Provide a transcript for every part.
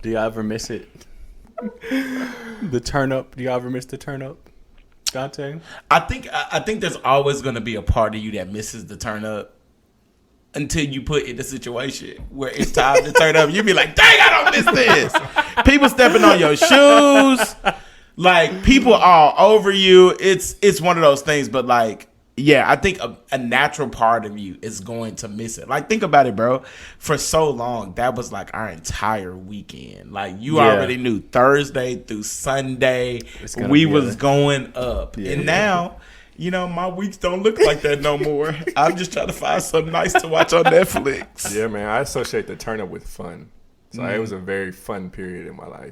Do y'all ever miss it? The turn up. Do y'all ever miss the turn up? Dante? I think there's always going to be a part of you that misses the turn up until you put in the situation where it's time to turn up. You be like, dang, I don't miss this. People stepping on your shoes. Like, people all over you. It's one of those things. But, like, yeah, I think a natural part of you is going to miss it. Like, think about it, bro. For so long, that was like our entire weekend. Like, you already knew Thursday through Sunday, we was going up. Yeah. And now, you know, my weeks don't look like that no more. I'm just trying to find something nice to watch on Netflix. Yeah, man. I associate the turn up with fun. So it was a very fun period in my life.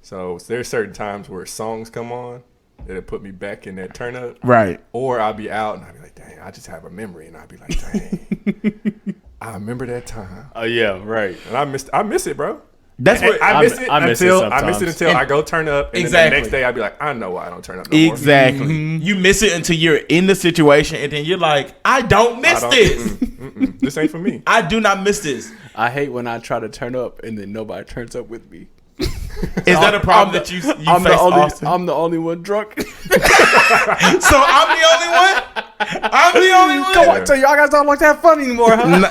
So there's certain times where songs come on. It'll put me back in that turn up. Right. Or I'll be out and I'll be like, dang, I just have a memory. And I'll be like, dang, I remember that time. Oh, yeah, right. And I miss it, bro. That's what I miss it until I go turn up. And then the next day I'll be like, I know why I don't turn up no more. Exactly. You miss it until you're in the situation and then you're like, I don't miss this. This ain't for me. I do not miss this. I hate when I try to turn up and then nobody turns up with me. Is that a problem that you face, Austin? I'm the only one drunk. So I'm the only one? I'm the only one? Come on, so y'all guys don't like to have fun anymore, huh?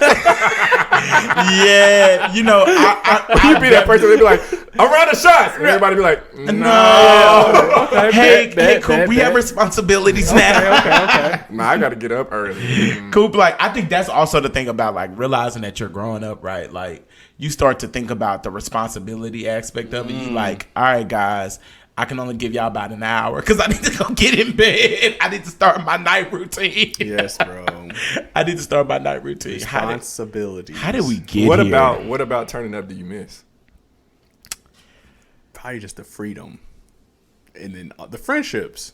Yeah, you know, you'd be that person, they'd be like, I'm running shots. And everybody be like, no. Hey, Coop, we have responsibilities now. Okay. Nah, I got to get up early. Coop, like, I think that's also the thing about, like, realizing that you're growing up, right? Like, you start to think about the responsibility aspect of it. You like, all right, guys, I can only give y'all about an hour because I need to go get in bed. I need to start my night routine. Yes, bro. I need to start my night routine. Responsibility. How did we get what here? What about turning up do you miss? Probably just the freedom. And then the friendships.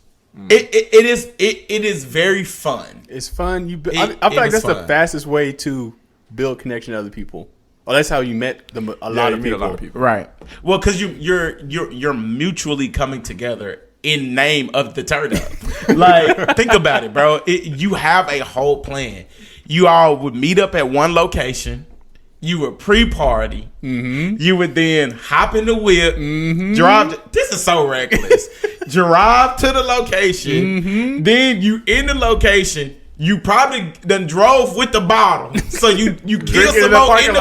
It is very fun. It's fun. I feel like that's the fastest way to build connection to other people. Oh, that's how you met a lot of people. Right. Well, because you're mutually coming together in name of the turn up. Like, think about it, bro. You have a whole plan. You all would meet up at one location. You would pre-party. Mm-hmm. You would then hop in the whip, drive. This is so reckless. Drive to the location. Mm-hmm. Then you in the location. You probably done drove with the bottle. So you kill some more in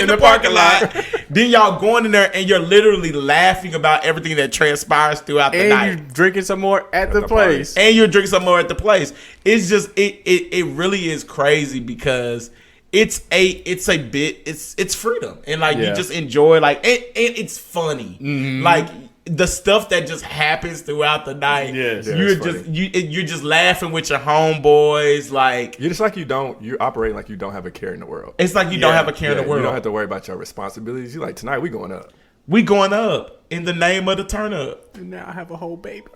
the parking lot. Then y'all going in there and you're literally laughing about everything that transpires throughout the night. And you're drinking some more at the place. And you're drinking some more at the place. It's just it really is crazy because it's freedom. And like you just enjoy like it's funny. Mm-hmm. Like the stuff that just happens throughout the night, you're just laughing with your homeboys. Like you're just like you're operating like you don't have a care in the world. It's like you don't have a care in the world. You don't have to worry about your responsibilities. You're like, tonight we going up. We going up in the name of the turn up. And now I have a whole baby.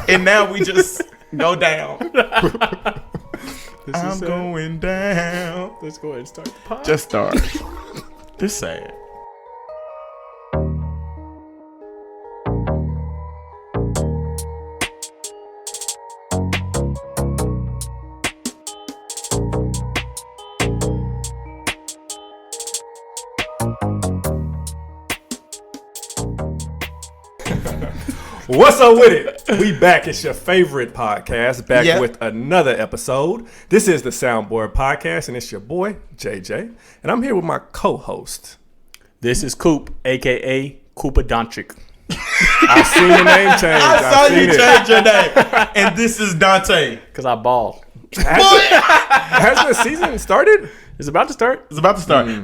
And now we just go down. I'm going down. Let's go ahead and start the pod. Just start. This sad. What's up with it? We back. It's your favorite podcast. Back with another episode. This is the Soundboard Podcast, and it's your boy, JJ. And I'm here with my co-host. This is Coop, a.k.a. Koopa Doncic. I seen your name change. I saw you change your name. And this is Dante. Because I balled. Has the season started? It's about to start.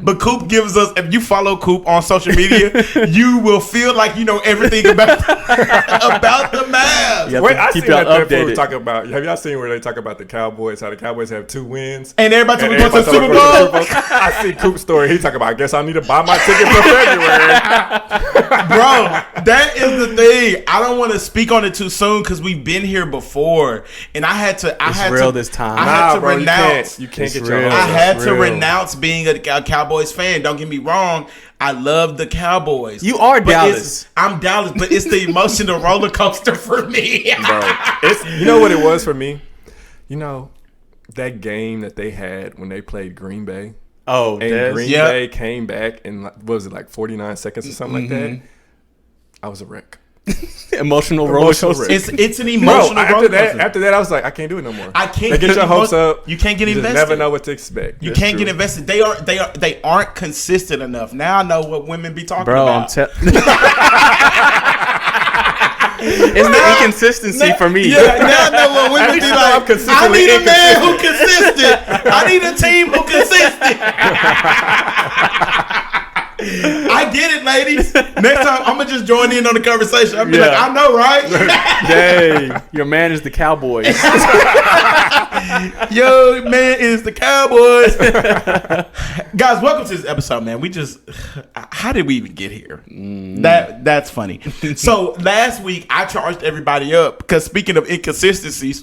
But Coop gives us, if you follow Coop on social media, you will feel like you know everything about the Mavs. Wait, I seen that we talking about. Have y'all seen where they talk about the Cowboys, how the Cowboys have 2 wins? And everybody talking about the Super Bowl. I see Coop's story. He talking about, I guess I need to buy my ticket for February. Bro, that is the thing. I don't want to speak on it too soon because we've been here before. And I had to. It's real this time. I had to renounce. You can't get your I had to renounce being a Cowboys fan. Don't get me wrong. I love the Cowboys. You are Dallas. I'm Dallas, but it's the emotional roller coaster for me. Bro, you know what it was for me? You know, that game that they had when they played Green Bay Oh, and Green Day came back in, what was it, like 49 seconds or something like that. I was a wreck. Emotional roller coaster. It's an emotional roller coaster. After that, I was like, I can't do it no more. I can't. They get your hopes up. You can't get invested. Just never know what to expect. You can't get invested. They aren't consistent enough. Now I know what women be talking about. It's the inconsistency for me. Yeah, now I know what women be like. I need a man who consistent. I need a team who consistent. I get it, ladies. Next time, I'm gonna just join in on the conversation. I'll be like, I know, right? Dang, your man is the Cowboys. Yo, man is the Cowboys. Guys, welcome to this episode, man. How did we even get here? That's funny. So last week, I charged everybody up because speaking of inconsistencies,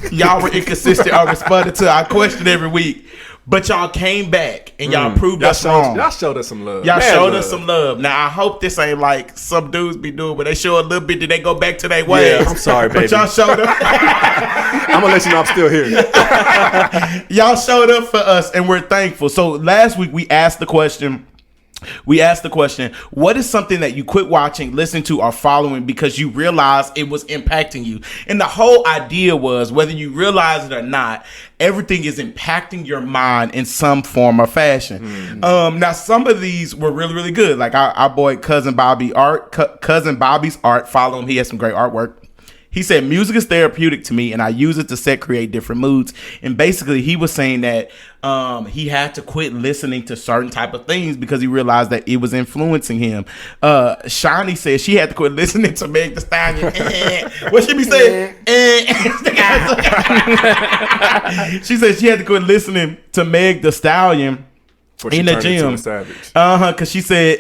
y'all were inconsistent. I responded to our question every week. But y'all came back and y'all proved us wrong. Y'all showed us some love. Y'all showed us some love. Now, I hope this ain't like some dudes be doing, but they show a little bit, then they go back to their ways. Yeah, I'm sorry, baby. But y'all showed up. I'm going to let you know I'm still here. Y'all showed up for us, and we're thankful. So last week, we asked the question, what is something that you quit watching, listening to, or following because you realized it was impacting you? And the whole idea was, whether you realize it or not, everything is impacting your mind in some form or fashion. Now, some of these were really, really good. Like our boy Cousin Bobby's art. Follow him. He has some great artwork. He said, music is therapeutic to me, and I use it to create different moods. And basically, he was saying that he had to quit listening to certain type of things because he realized that it was influencing him. Shani said she had to quit listening to Meg Thee Stallion. What she be saying? She said she had to quit listening to Meg Thee Stallion in the gym. Because she said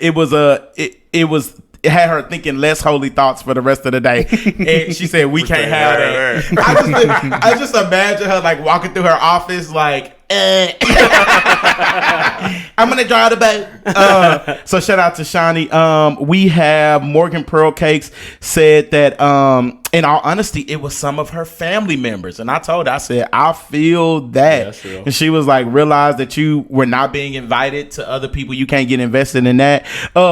it had her thinking less holy thoughts for the rest of the day. And she said, we can't have that. I just imagine her like walking through her office like, I'm going to drive the boat. So shout out to Shani. We have Morgan Pearl Cakes said that, in all honesty, it was some of her family members. And I told her, I said, I feel that. Yeah, and she was like, realize that you were not being invited to other people. You can't get invested in that.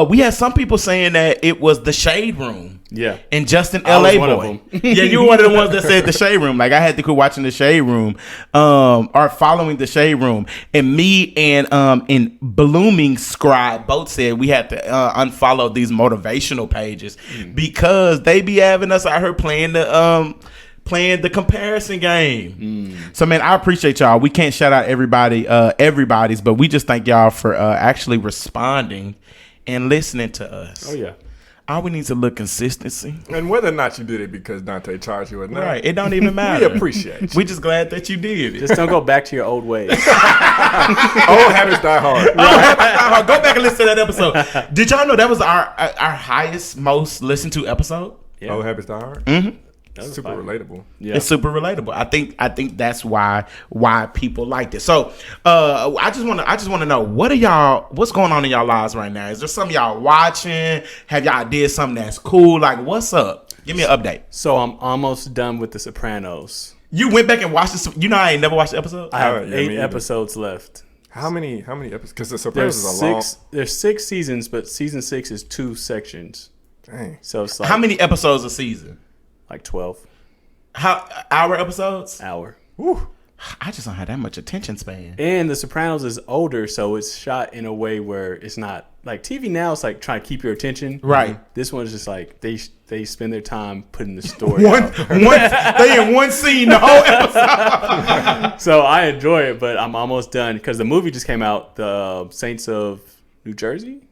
We had some people saying that it was the Shade Room. Yeah. And Justin LA Boy. Yeah, you were one of the ones that said the Shade Room. Like I had to quit watching the Shade Room, or following the Shade Room. And me and Blooming Scribe both said we had to unfollow these motivational pages because they be having us out here playing the comparison game. So man, I appreciate y'all. We can't shout out everybody's, but we just thank y'all for actually responding and listening to us. Oh yeah. All we need is a little consistency. And whether or not you did it because Dante charged you or not. Right. It don't even matter. We appreciate you. We just glad that you did it. Just don't go back to your old ways. Old habits die hard. Go back and listen to that episode. Did y'all know that was our highest, most listened to episode? Yeah. Old habits die hard? Mm-hmm. Super relatable. Yeah. It's super relatable. I think that's why people liked it. So I just want to know what's going on in y'all lives right now. Is there something y'all watching? Have y'all did something that's cool? Like what's up? Give me an update. So I'm almost done with The Sopranos. You went back and watched this. You know I ain't never watched the episode. I have 8 episodes left. How many episodes? Because The Sopranos is a long. There's 6 seasons, but season 6 is 2 sections. Dang. So it's like how many episodes a season? Like 12. Hour episodes? Hour. Woo. I just don't have that much attention span. And The Sopranos is older, so it's shot in a way where it's not like TV now. It's like trying to keep your attention. Right. This one is just like they spend their time putting the story. They in one scene the whole episode. So I enjoy it, but I'm almost done because the movie just came out. The Saints of New Jersey.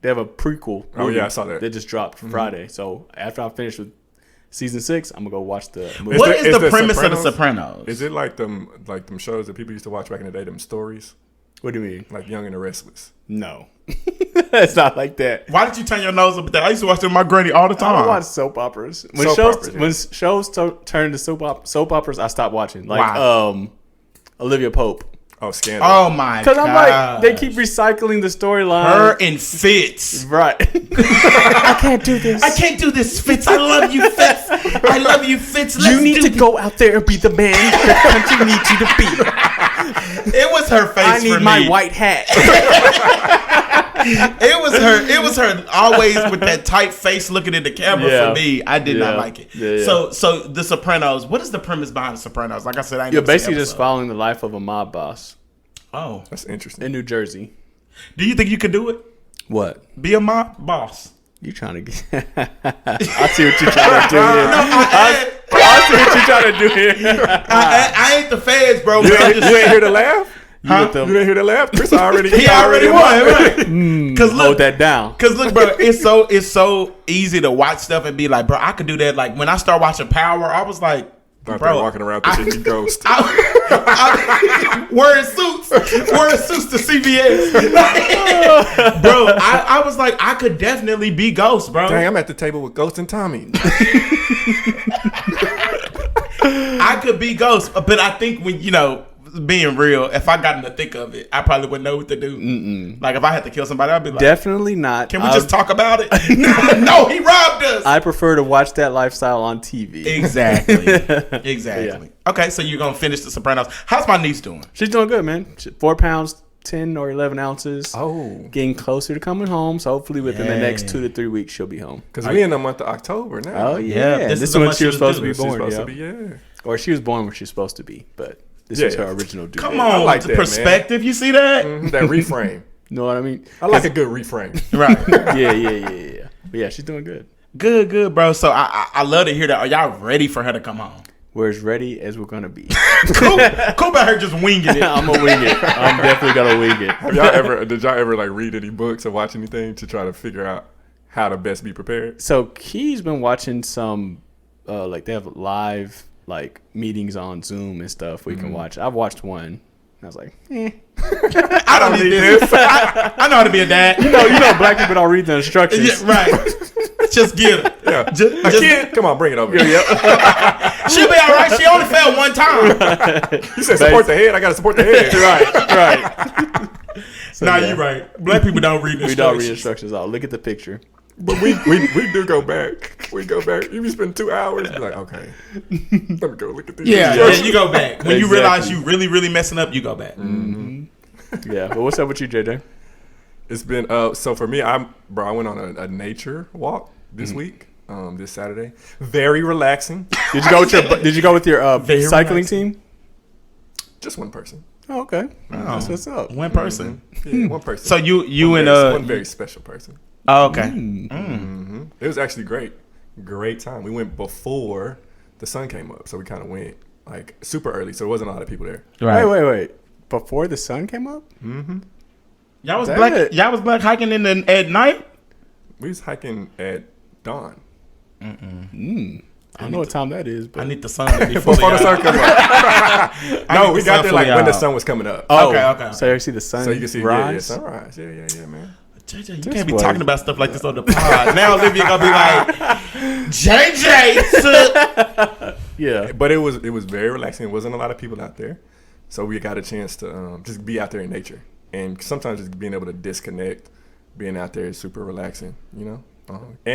They have a prequel. Oh yeah, I saw that. They just dropped Friday. So after I'm finished with season 6, I'm gonna go watch the movie. What is the premise of The Sopranos? Is it like them shows that people used to watch back in the day, them stories? What do you mean? Like Young and the Restless? No. It's not like that. Why did you turn your nose up at that? I used to watch them with my granny all the time. I watch soap operas. When shows turn to soap operas, I stopped watching. Like Olivia Pope. Oh, Scandal. Oh my god. Because I'm like, they keep recycling the storyline. Her and Fitz. Right. I can't do this. I can't do this, Fitz. I love you, Fitz. I love you, Fitz. You need to go out there and be the man the country needs you to be. It was her face. I need my white hat. It was her always with that tight face looking at the camera. For me, I did not like it. So The Sopranos. What is the premise behind The Sopranos? Like I said, you're basically just following the life of a mob boss. Oh, that's interesting. In New Jersey. Do you think you could do it? What? Be a mob boss? You trying to get? I see what you're trying to do here. I see what you're trying to do here. I ain't the feds, bro. You ain't here to laugh. Huh? You didn't hear the laugh? Chris already he already won, right? Cause hold that down. Cause look, bro, it's so easy to watch stuff and be like, bro, I could do that. Like when I started watching Power, I was like, bro, walking around thinking you ghost. Wearing suits to CVS. Bro, I was like, I could definitely be Ghost, bro. Dang, I'm at the table with Ghost and Tommy. I could be Ghost, but I think when being real, if I got in the thick of it, I probably wouldn't know what to do. Like if I had to kill somebody, I'd be like, definitely not. Can we just talk about it? No, he robbed us. I prefer to watch that lifestyle on TV. Exactly. Yeah. Okay, so you're gonna finish The Sopranos. How's my niece doing? She's doing good, man. 4 pounds, 10 or 11 ounces. Oh, getting closer to coming home. So hopefully within the next 2 to 3 weeks, she'll be home. Because we in the month of October now. Oh yeah, this is when she was supposed to be born. Or she was born when she was supposed to be, but. This is her original due. Come on, like the perspective. Man. You see that? That reframe. Know what I mean? I like a good reframe. Right. Yeah. But yeah, she's doing good. Good, bro. So I love to hear that. Are y'all ready for her to come home? We're as ready as we're gonna be. Cool about her just winging it. I'm gonna wing it. I'm definitely gonna wing it. Did y'all ever like read any books or watch anything to try to figure out how to best be prepared? So Key's been watching some like they have live like meetings on Zoom and stuff we can watch. I've watched one. I was like, I don't need this. I know how to be a dad. You know, black people don't read the instructions. Yeah, right. Just give it. Yeah. Just kid, come on, bring it over here. Yep. She'll be all right. She only fell one time. You said support the head. I got to support the head. Right. So, you're right. Black people don't read instructions. We don't read instructions. Look at the picture. But we do go back. We go back. You spend 2 hours. You're like, okay, let me go look at this. Yeah, you go back. When you realize you really, really messing up, you go back. Mm-hmm. Yeah, but what's up with you, JJ? It's been so for me, I went on a nature walk this week, this Saturday. Very relaxing. Did you go with your cycling team? Just one person. Oh, okay. That's what's up. One person. Yeah, one person. So you one and one very special person. Oh, okay. It was actually great time. We went before the sun came up, so we kind of went like super early, so there wasn't a lot of people there. Right. Wait. Before the sun came up? Mm-hmm. Y'all was black hiking at night? We was hiking at dawn. I don't know what time that is, but I need the sun to be before the sun comes up. No, we got there like when the sun was coming up. Oh, okay. So you see the sun. So you can see rise? Sunrise. Yeah, man. JJ, you can't be talking about stuff like this on the pod. Now Olivia gonna be like, JJ. Yeah, but it was very relaxing. There wasn't a lot of people out there, so we got a chance to just be out there in nature. And sometimes just being able to disconnect, being out there is super relaxing, And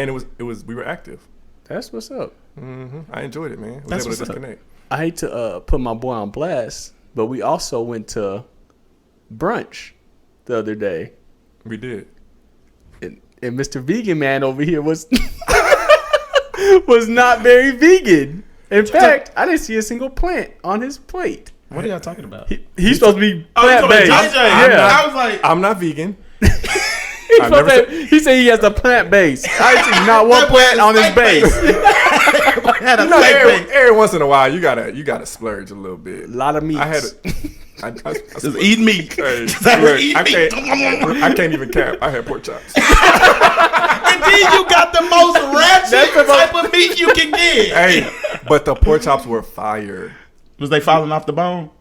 it was we were active. That's what's up. I enjoyed it, man. I was able to disconnect. I hate to put my boy on blast, but we also went to brunch the other day. We did. And Mr. Vegan Man over here was not very vegan. In fact, I didn't see a single plant on his plate. What are y'all talking about? He's supposed to be plant-based. I was like, I'm not vegan. He said he has a plant base. I see not one plant on his base. Every once in a while, you gotta splurge a little bit. A lot of meat. I just eat meat. I can't even cap. I had pork chops. And then you got the most ratchet type of meat you can get. Hey, but the pork chops were fire. Was they falling off the bone?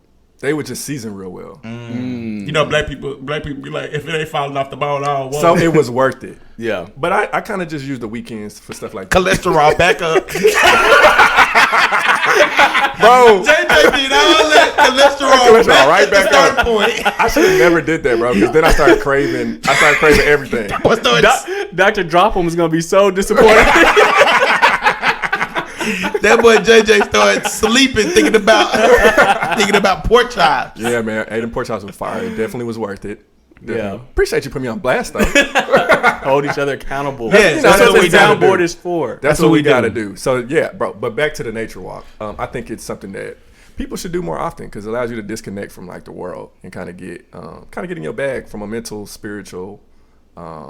They were just seasoned real well. You know, black people be like, if it ain't falling off the bone, I don't want so it was worth it. Yeah. But I kind of just use the weekends for stuff like cholesterol back up. Bro, JJ did all that cholesterol right back up. Point. I should have never did that, bro, because then I started craving everything. Dr. Dropham is gonna be so disappointed. That boy JJ started sleeping, thinking about pork chops. Yeah, man. Hey, them pork chops was fire. It definitely was worth it. Yeah. Appreciate you putting me on blast, though. Hold each other accountable. Yes, that's what we the gotta soundboard do. is for. That's what we got to do. So, yeah, bro. But back to the nature walk. I think it's something that people should do more often because it allows you to disconnect from, like, the world and kind of get in your bag from a mental, spiritual,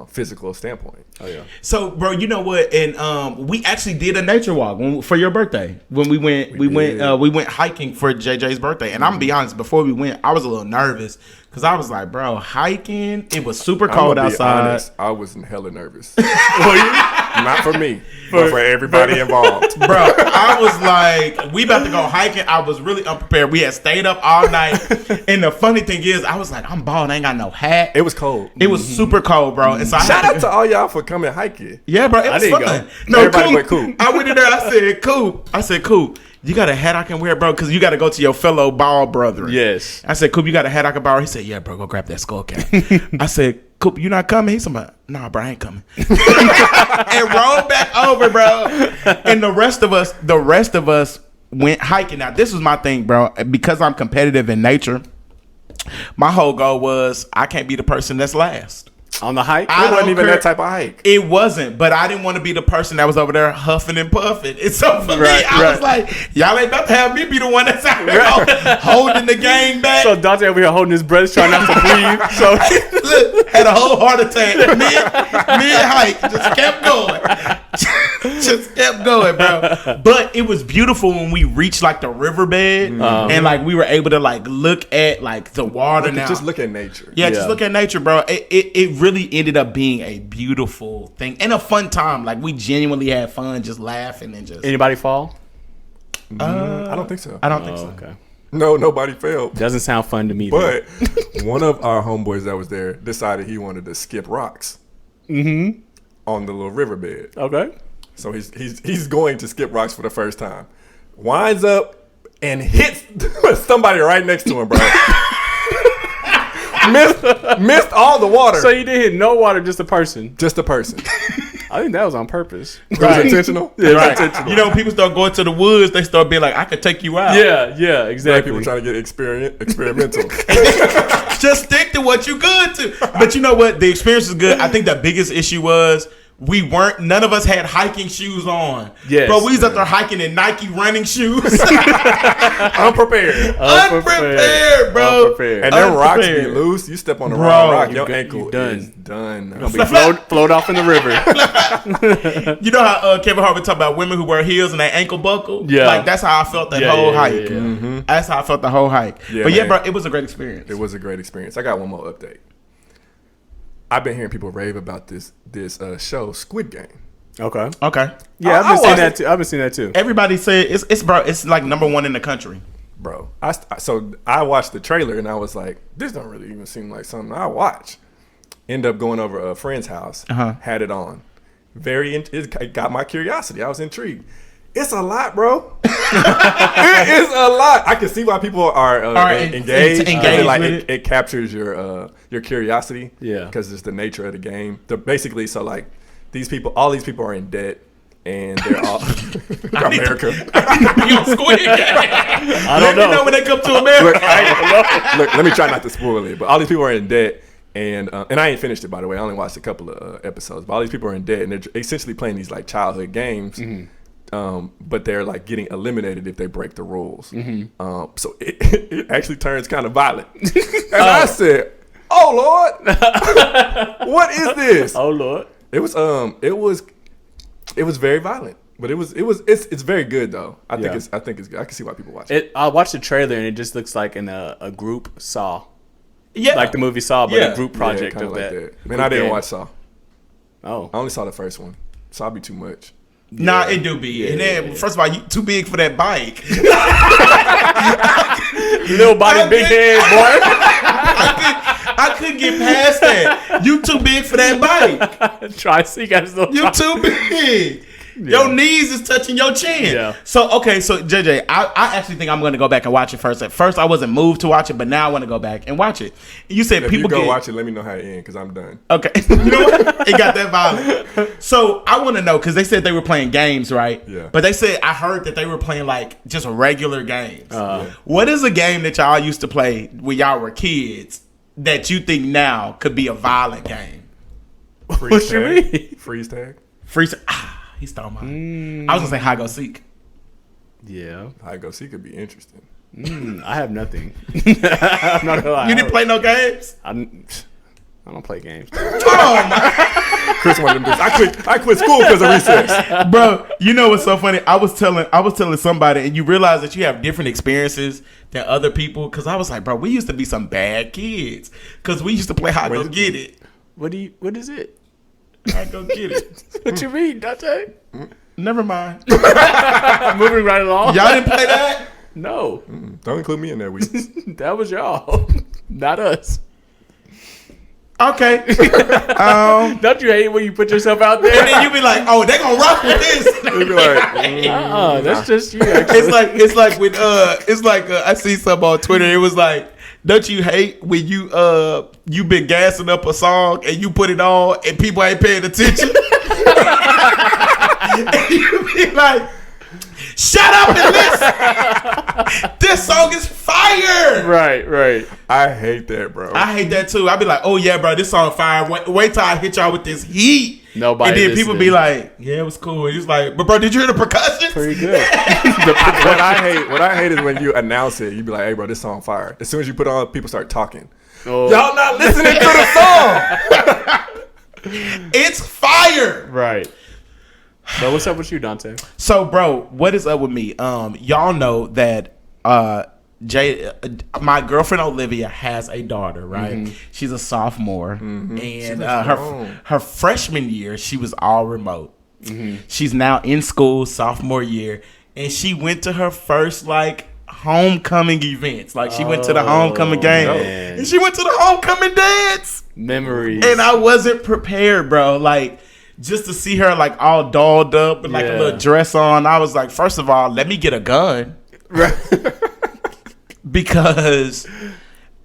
physical standpoint. Oh, yeah. So, bro, you know what? And we actually did a nature walk for your birthday. When we went hiking for JJ's birthday. And I'm gonna be honest, before we went, I was a little nervous because I was like, bro, hiking. It was super cold outside. Honest, I was hella nervous. Not for me, but for everybody involved. Bro, I was like, we about to go hiking. I was really unprepared. We had stayed up all night. And the funny thing is, I was like, I'm bald. I ain't got no hat. It was cold. It was super cold, bro. And so Shout out to all y'all for coming hiking. Yeah, bro, it was didn't fun. go. No, Everybody went cool. I went in there. I said, Coop, you got a hat I can wear, bro? Because you got to go to your fellow bald brother. Yes. I said, Coop, you got a hat I can borrow? He said, yeah, bro, go grab that skull cap. I said, Coop, you not coming? He's like, nah, bro, I ain't coming. And rolled back over, bro. And the rest of us went hiking. Now, this was my thing, bro. Because I'm competitive in nature, my whole goal was I can't be the person that's last. On the hike? It wasn't don't even care. that type of hike. It wasn't, but I didn't want to be the person that was over there huffing and puffing. And so for me, Right, I was right. like, y'all ain't about to have me be the one that's out there holding the game back. So Dante over here holding his breath, trying not to breathe. So Look, had a whole heart attack. Mid hike, just kept going. Just kept going, bro. But it was beautiful when we reached like the riverbed and like we were able to like look at like the water now. Just look at nature. Yeah, just Yeah. look at nature, bro. It really ended up being a beautiful thing and a fun time. Like we genuinely had fun, just laughing and just. anybody fall? I don't think so. I don't think so. Okay. No, nobody failed. Doesn't sound fun to me. But one of our homeboys that was there decided he wanted to skip rocks on the little riverbed. Okay. So he's going to skip rocks for the first time. Winds up and hits somebody right next to him, bro. missed all the water. So you didn't hit no water, just a person. Just a person. I think that was on purpose. It was intentional. Yeah, Right. intentional. You know, when people start going to the woods, they start being like, I could take you out. Yeah, Black exactly. people trying to get experimental. Just stick to what you good to. But you know what? The experience is good. I think the biggest issue was none of us had hiking shoes on. Yes. Bro, we was out there hiking in Nike running shoes. Unprepared. Unprepared, bro. Unprepared. And them rocks be Unprepared. loose. You step on the Bro, wrong rock, you your go- ankle you done. is done. Gonna be float off in the river. You know how Kevin Hart would talk about women who wear heels and they ankle buckle? Yeah. Like, that's how I felt that Yeah, whole yeah, hike. yeah, yeah. That's how I felt the whole hike. Yeah, but yeah, man. bro, it was a great experience. It was a great experience. I got one more update. I've been hearing people rave about this show, Squid Game. Okay. Okay. Yeah, I I've been seeing watched that too. I've been seeing that too. Everybody said it's like #1 in the country. Bro, so I watched the trailer and I was like, this don't really even seem like something I watch. End up going over a friend's house, had it on. It got my curiosity. I was intrigued. It's a lot, bro. It is a lot. I can see why people are engaged. Engaged with It captures your curiosity. Yeah. Because it's the nature of the game. Basically, so like all these people are in debt. And they're all America. Be on Squid Game. I don't Let me know. when they come to America. Look, let me try not to spoil it. But all these people are in debt. And I ain't finished it, by the way. I only watched a couple of episodes. But all these people are in debt. And they're essentially playing these like childhood games. But they're like getting eliminated if they break the rules. So it actually turns kind of violent. And I said, "Oh Lord, what is this?" Oh Lord. It was very violent, but it's very good though. I think Yeah. it's good. I can see why people watch it. I watched the trailer and it just looks like in a group Saw, Yeah. like the movie Saw, but Yeah. a group project kinda of like that. Man, I didn't Yeah. watch Saw. Oh, I only saw the first one. Saw be too much. Nah, it do be. And then, first of all, you too big for that bike. little body, big head, I couldn't get past that. You too big for that bike. boy. Try see, you guys. You too big. Your knees is touching your chin. Yeah. So JJ, I actually think I'm going to go back and watch it first. At first, I wasn't moved to watch it, but now I want to go back and watch it. You said If people you go get watch it, let me know how it ends because I'm done. okay. You know what? It got that violent. So I want to know because they said they were playing games, right? Yeah. But they said I heard that they were playing like just regular games. What is a game that y'all used to play when y'all were kids that you think now could be a violent game? What you mean? Freeze tag. Freeze. He stole mine. I was gonna say hide go seek. Yeah. Hide go seek could be interesting. I have nothing. I'm not gonna lie. You didn't play no games? I don't play games. Oh my Chris wanted them. I quit school because of recess. bro, you know what's so funny? I was telling somebody, and you realize that you have different experiences than other people. Because I was like, bro, we used to be some bad kids. Because we used to play hide go get it. What is it? Hide go get it. What you mean, Dante? Never mind. Moving right along. Y'all didn't play that? No, Don't include me in that week. that was y'all, not us. Okay. Don't you hate when you put yourself out there? And then you be like, oh, they gonna rock with this. You'd be like, That's just you. Actually. It's like with I see something on Twitter. It was like, don't you hate when you been gassing up a song and you put it on and people ain't paying attention? And you be like, shut up and listen. This song is fire. Right. I hate that, bro. I hate that too. I be like, oh yeah, bro, this song fire. Wait till I hit y'all with this heat. Nobody And then people listening. be like, yeah, it was cool. And it's like, but bro, did you hear the percussion? Pretty good. What I hate is when you announce it. You be like, hey, bro, this song fire. As soon as you put it on, people start talking. Oh, Y'all not listening to the song. It's fire. right. So what's up with you, Dante? So, bro, what is up with me? Y'all know that my girlfriend Olivia has a daughter, right? Mm-hmm. She's a sophomore, and grown. her freshman year she was all remote. Mm-hmm. She's now in school, sophomore year, and she went to her first like homecoming events. Like she went to the homecoming game, man. and she went to the homecoming dance. Memories. And I wasn't prepared, bro. Like, just to see her, like, all dolled up with, like, a little dress on. I was like, first of all, let me get a gun. Because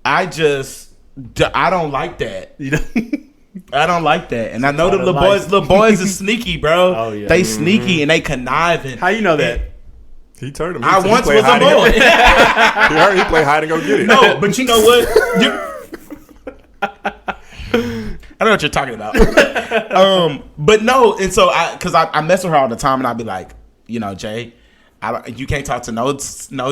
I don't like that. I don't like that. And I know the little boys is sneaky, bro. Oh, yeah. They sneaky and they conniving. How you know that? He turned him. I once was a boy. He heard he played hide and go get it. No, but you know what? I know what you're talking about. But no, and so because I mess with her all the time, and I'd be like, you know, Jay, you can't talk to no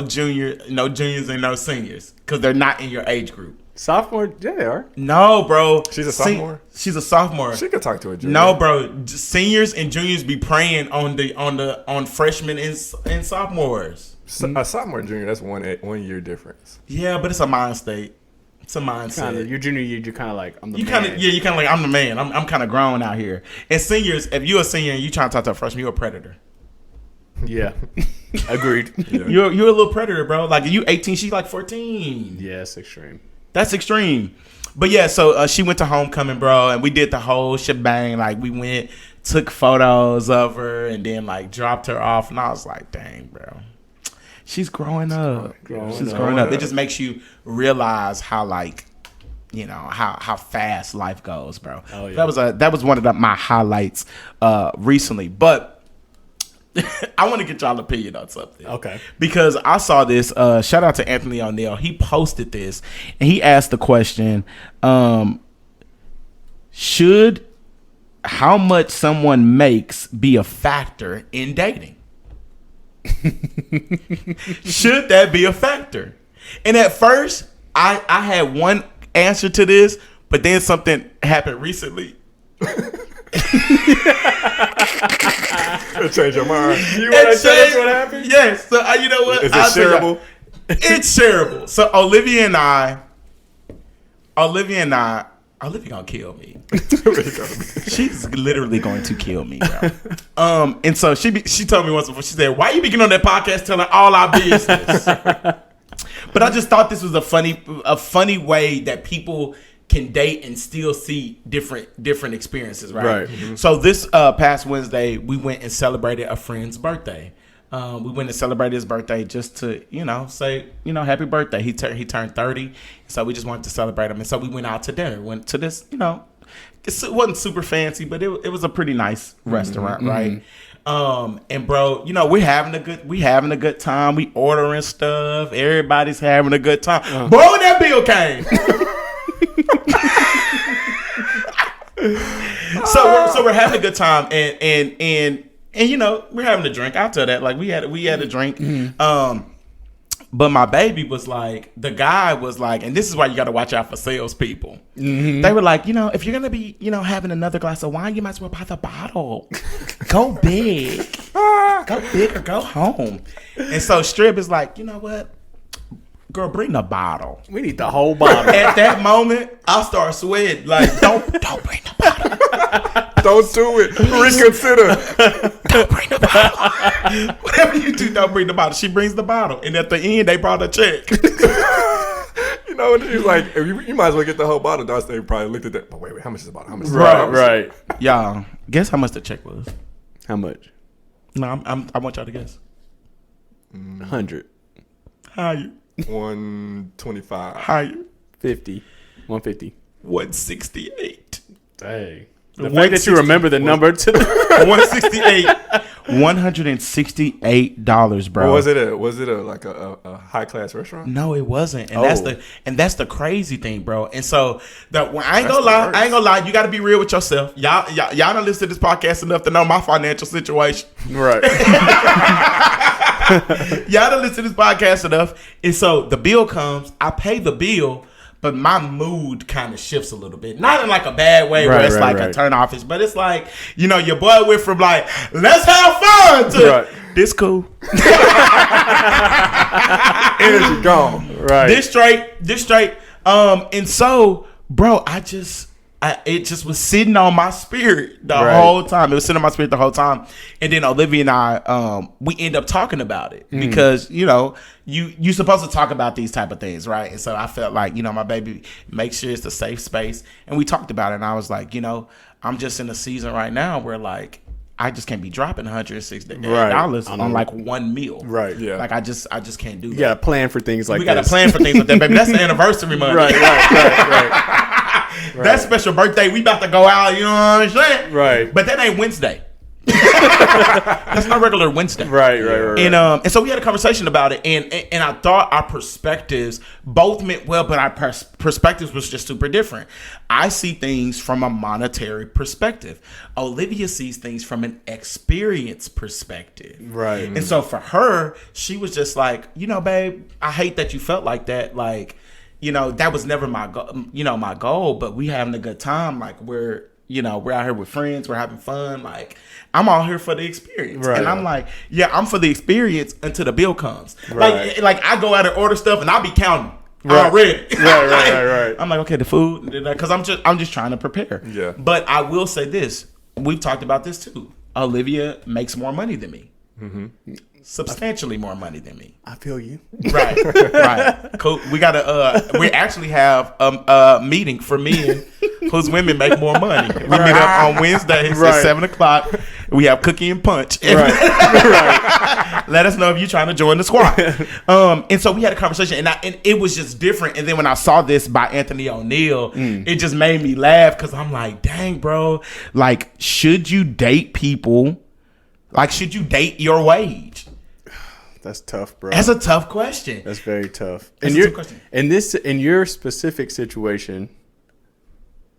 juniors and no seniors because they're not in your age group. Sophomore? Yeah, they are. No, bro. She's a sophomore? She's a sophomore. She could talk to a junior. No, bro. Seniors and juniors be preying on freshmen and sophomores. A sophomore and junior, that's 1 year difference. Yeah, but it's a mind state. It's a mindset. Kinda, your junior year, you're kind of like, I'm the man. You kind of like, I'm the man. I'm kind of grown out here. And seniors, if you're a senior and you trying to talk to a freshman, you're a predator. Yeah. Agreed. Yeah. You're a little predator, bro. Like, you 18, she's like 14. Yeah, it's extreme. That's extreme. But yeah, so she went to homecoming, bro, and we did the whole shebang. Like, we went, took photos of her, and then, like, dropped her off. And I was like, dang, bro. She's growing up. She's growing up. It just makes you realize how, like, you know, how fast life goes, bro. Oh, yeah. That was one of my highlights recently. But I want to get y'all opinion on something. Okay. Because I saw this. Shout out to Anthony O'Neill. He posted this, and he asked the question, should how much someone makes be a factor in dating? Should that be a factor? And at first, I had one answer to this, but then something happened recently. It'll change your mind. You want to tell us what happened? Yes. So you know what? Is it shareable? It's shareable. So Olivia and I, Olivia gonna kill me. She's literally going to kill me, bro. And so she told me once before, she said, "Why you be getting on that podcast telling all our business?" But I just thought this was a funny way that people can date and still see different experiences, right? Right. Mm-hmm. So this past Wednesday, we went and celebrated a friend's birthday. We went and celebrated his birthday just to, say, happy birthday. He turned 30, so we just wanted to celebrate him. And so we went out to dinner. Went to this, it wasn't super fancy, but it was a pretty nice restaurant, right? And bro, we're having a good time. We ordering stuff. Everybody's having a good time. Bro, when that bill came. So we're having a good time, and we're having a drink. I'll tell that. Like we had a drink. But my baby was like, the guy was like, and this is why you got to watch out for salespeople. Mm-hmm. They were like, if you're going to be, having another glass of wine, you might as well buy the bottle. Go big. Go big or go home. And so Strib is like, you know what? Girl, bring the bottle. We need the whole bottle. At that moment, I start sweating. Like, don't bring the bottle. Don't do it. Reconsider. Don't bring the bottle. Whatever you do, don't bring the bottle. She brings the bottle. And at the end, they brought a check. And she's like, you might as well get the whole bottle. They probably looked at that. But wait, how much is the bottle? How much is the bottle? Right. Y'all, guess how much the check was? How much? No, I want y'all to guess. 100. Higher. 125. Higher. 50. 150. 168. Dang. The fact that you remember the number to the 168. $168, bro. Or was it like a high class restaurant? No, it wasn't. And that's the crazy thing, bro. And so I ain't gonna lie, you gotta be real with yourself. Y'all don't listen to this podcast enough to know my financial situation. Right. Y'all don't listen to this podcast enough. And so the bill comes, I pay the bill, but my mood kind of shifts a little bit. Not in like a bad way where it's like a turn office, but it's like, your boy went from like, let's have fun to this cool. Energy gone. Right. This straight. And so, bro, it just was sitting on my spirit the whole time. It was sitting on my spirit the whole time. And then Olivia and I, we end up talking about it because, you're supposed to talk about these type of things, right? And so I felt like, my baby, make sure it's a safe space. And we talked about it. And I was like, I'm just in a season right now where like, I just can't be dropping $160 on like one meal. Right. Yeah. Like I just can't do that. You got to plan for things like that. We got to plan for things like that, baby. That's the anniversary money. Right. That special birthday, we about to go out, you know what I'm saying? Right. But that ain't Wednesday. That's not regular Wednesday. Right. And so we had a conversation about it, and I thought our perspectives both meant well, but our perspectives was just super different. I see things from a monetary perspective. Olivia sees things from an experience perspective. Right. And so for her, she was just like, babe, I hate that you felt like that. Like, that was never my goal, but we having a good time. Like we're out here with friends, we're having fun. Like I'm all here for the experience. Right. And I'm like, yeah, I'm for the experience until the bill comes. Right. Like I go out and order stuff and I'll be counting already. Right. I'm like, okay, the food, because I'm just trying to prepare. Yeah. But I will say this, we've talked about this too. Olivia makes more money than me. Mm-hmm. Substantially more money than me. I feel you. Right. Cool. We we actually have a meeting for men whose women make more money. We meet up on Wednesdays at 7:00. We have cookie and punch. Right. Let us know if you're trying to join the squad. And so we had a conversation, and it was just different. And then when I saw this by Anthony O'Neill, it just made me laugh because I'm like, dang, bro. Like, should you date people? Like, should you date your wage? That's tough, bro. That's a tough question. That's very tough. That's a tough question. In your specific situation,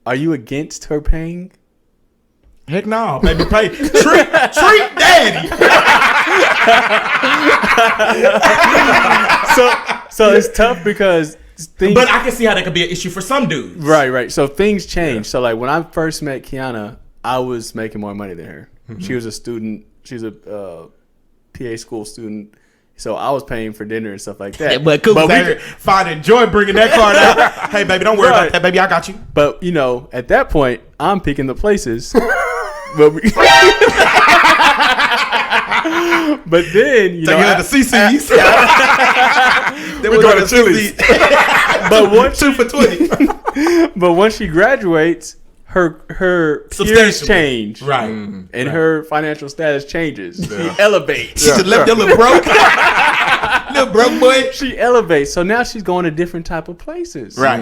are you against her paying? Heck no, baby. Pay. Treat daddy. So it's tough because but I can see how that could be an issue for some dudes. Right. So things change. Yeah. So like when I first met Kiana, I was making more money than her. Mm-hmm. She was a student. She's a PA school student. So I was paying for dinner and stuff like that. Yeah, but find enjoy bringing that card out. Hey, baby, don't worry about that, baby. I got you. But, at that point, I'm picking the places. But then, the CC's. Then we're going to Chili's. But 2 for $20. But once she graduates, her peers change, right? And her financial status changes. She elevates. She just left that little broke, little broke boy. She elevates. So now she's going to different type of places, right?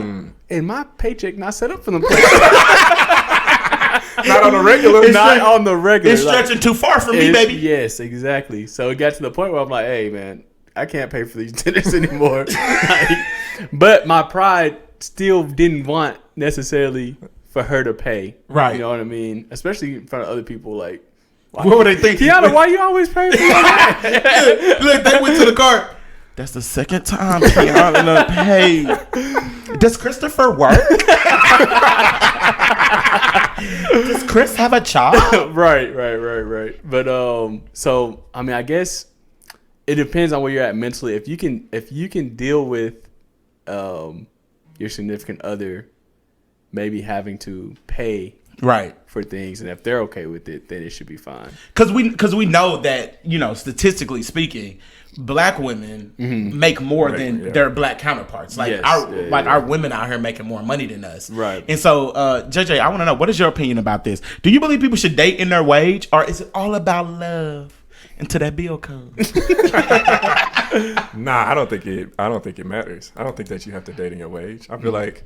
And my paycheck not set up for them places. Not on the regular. It's not on the regular. It's stretching too far from me, baby. Yes, exactly. So it got to the point where I'm like, hey, man, I can't pay for these dinners anymore. But my pride still didn't want necessarily for her to pay. Right. You know what I mean? Especially in front of other people. Like, what would they think? Kiana, why you always paying for that? Look, they went to the car. That's the second time Kiana paid. Does Christopher work? Does Chris have a job? Right. But so I mean, I guess it depends on where you're at mentally. If you can deal with your significant other maybe having to pay for things, and if they're okay with it, then it should be fine. Because we know that, statistically speaking, black women make more than their black counterparts. Like our women out here making more money than us. Right. And so, JJ, I want to know, what is your opinion about this? Do you believe people should date in their wage, or is it all about love until that bill comes? Nah, I don't think it matters. I don't think that you have to date in your wage. I feel like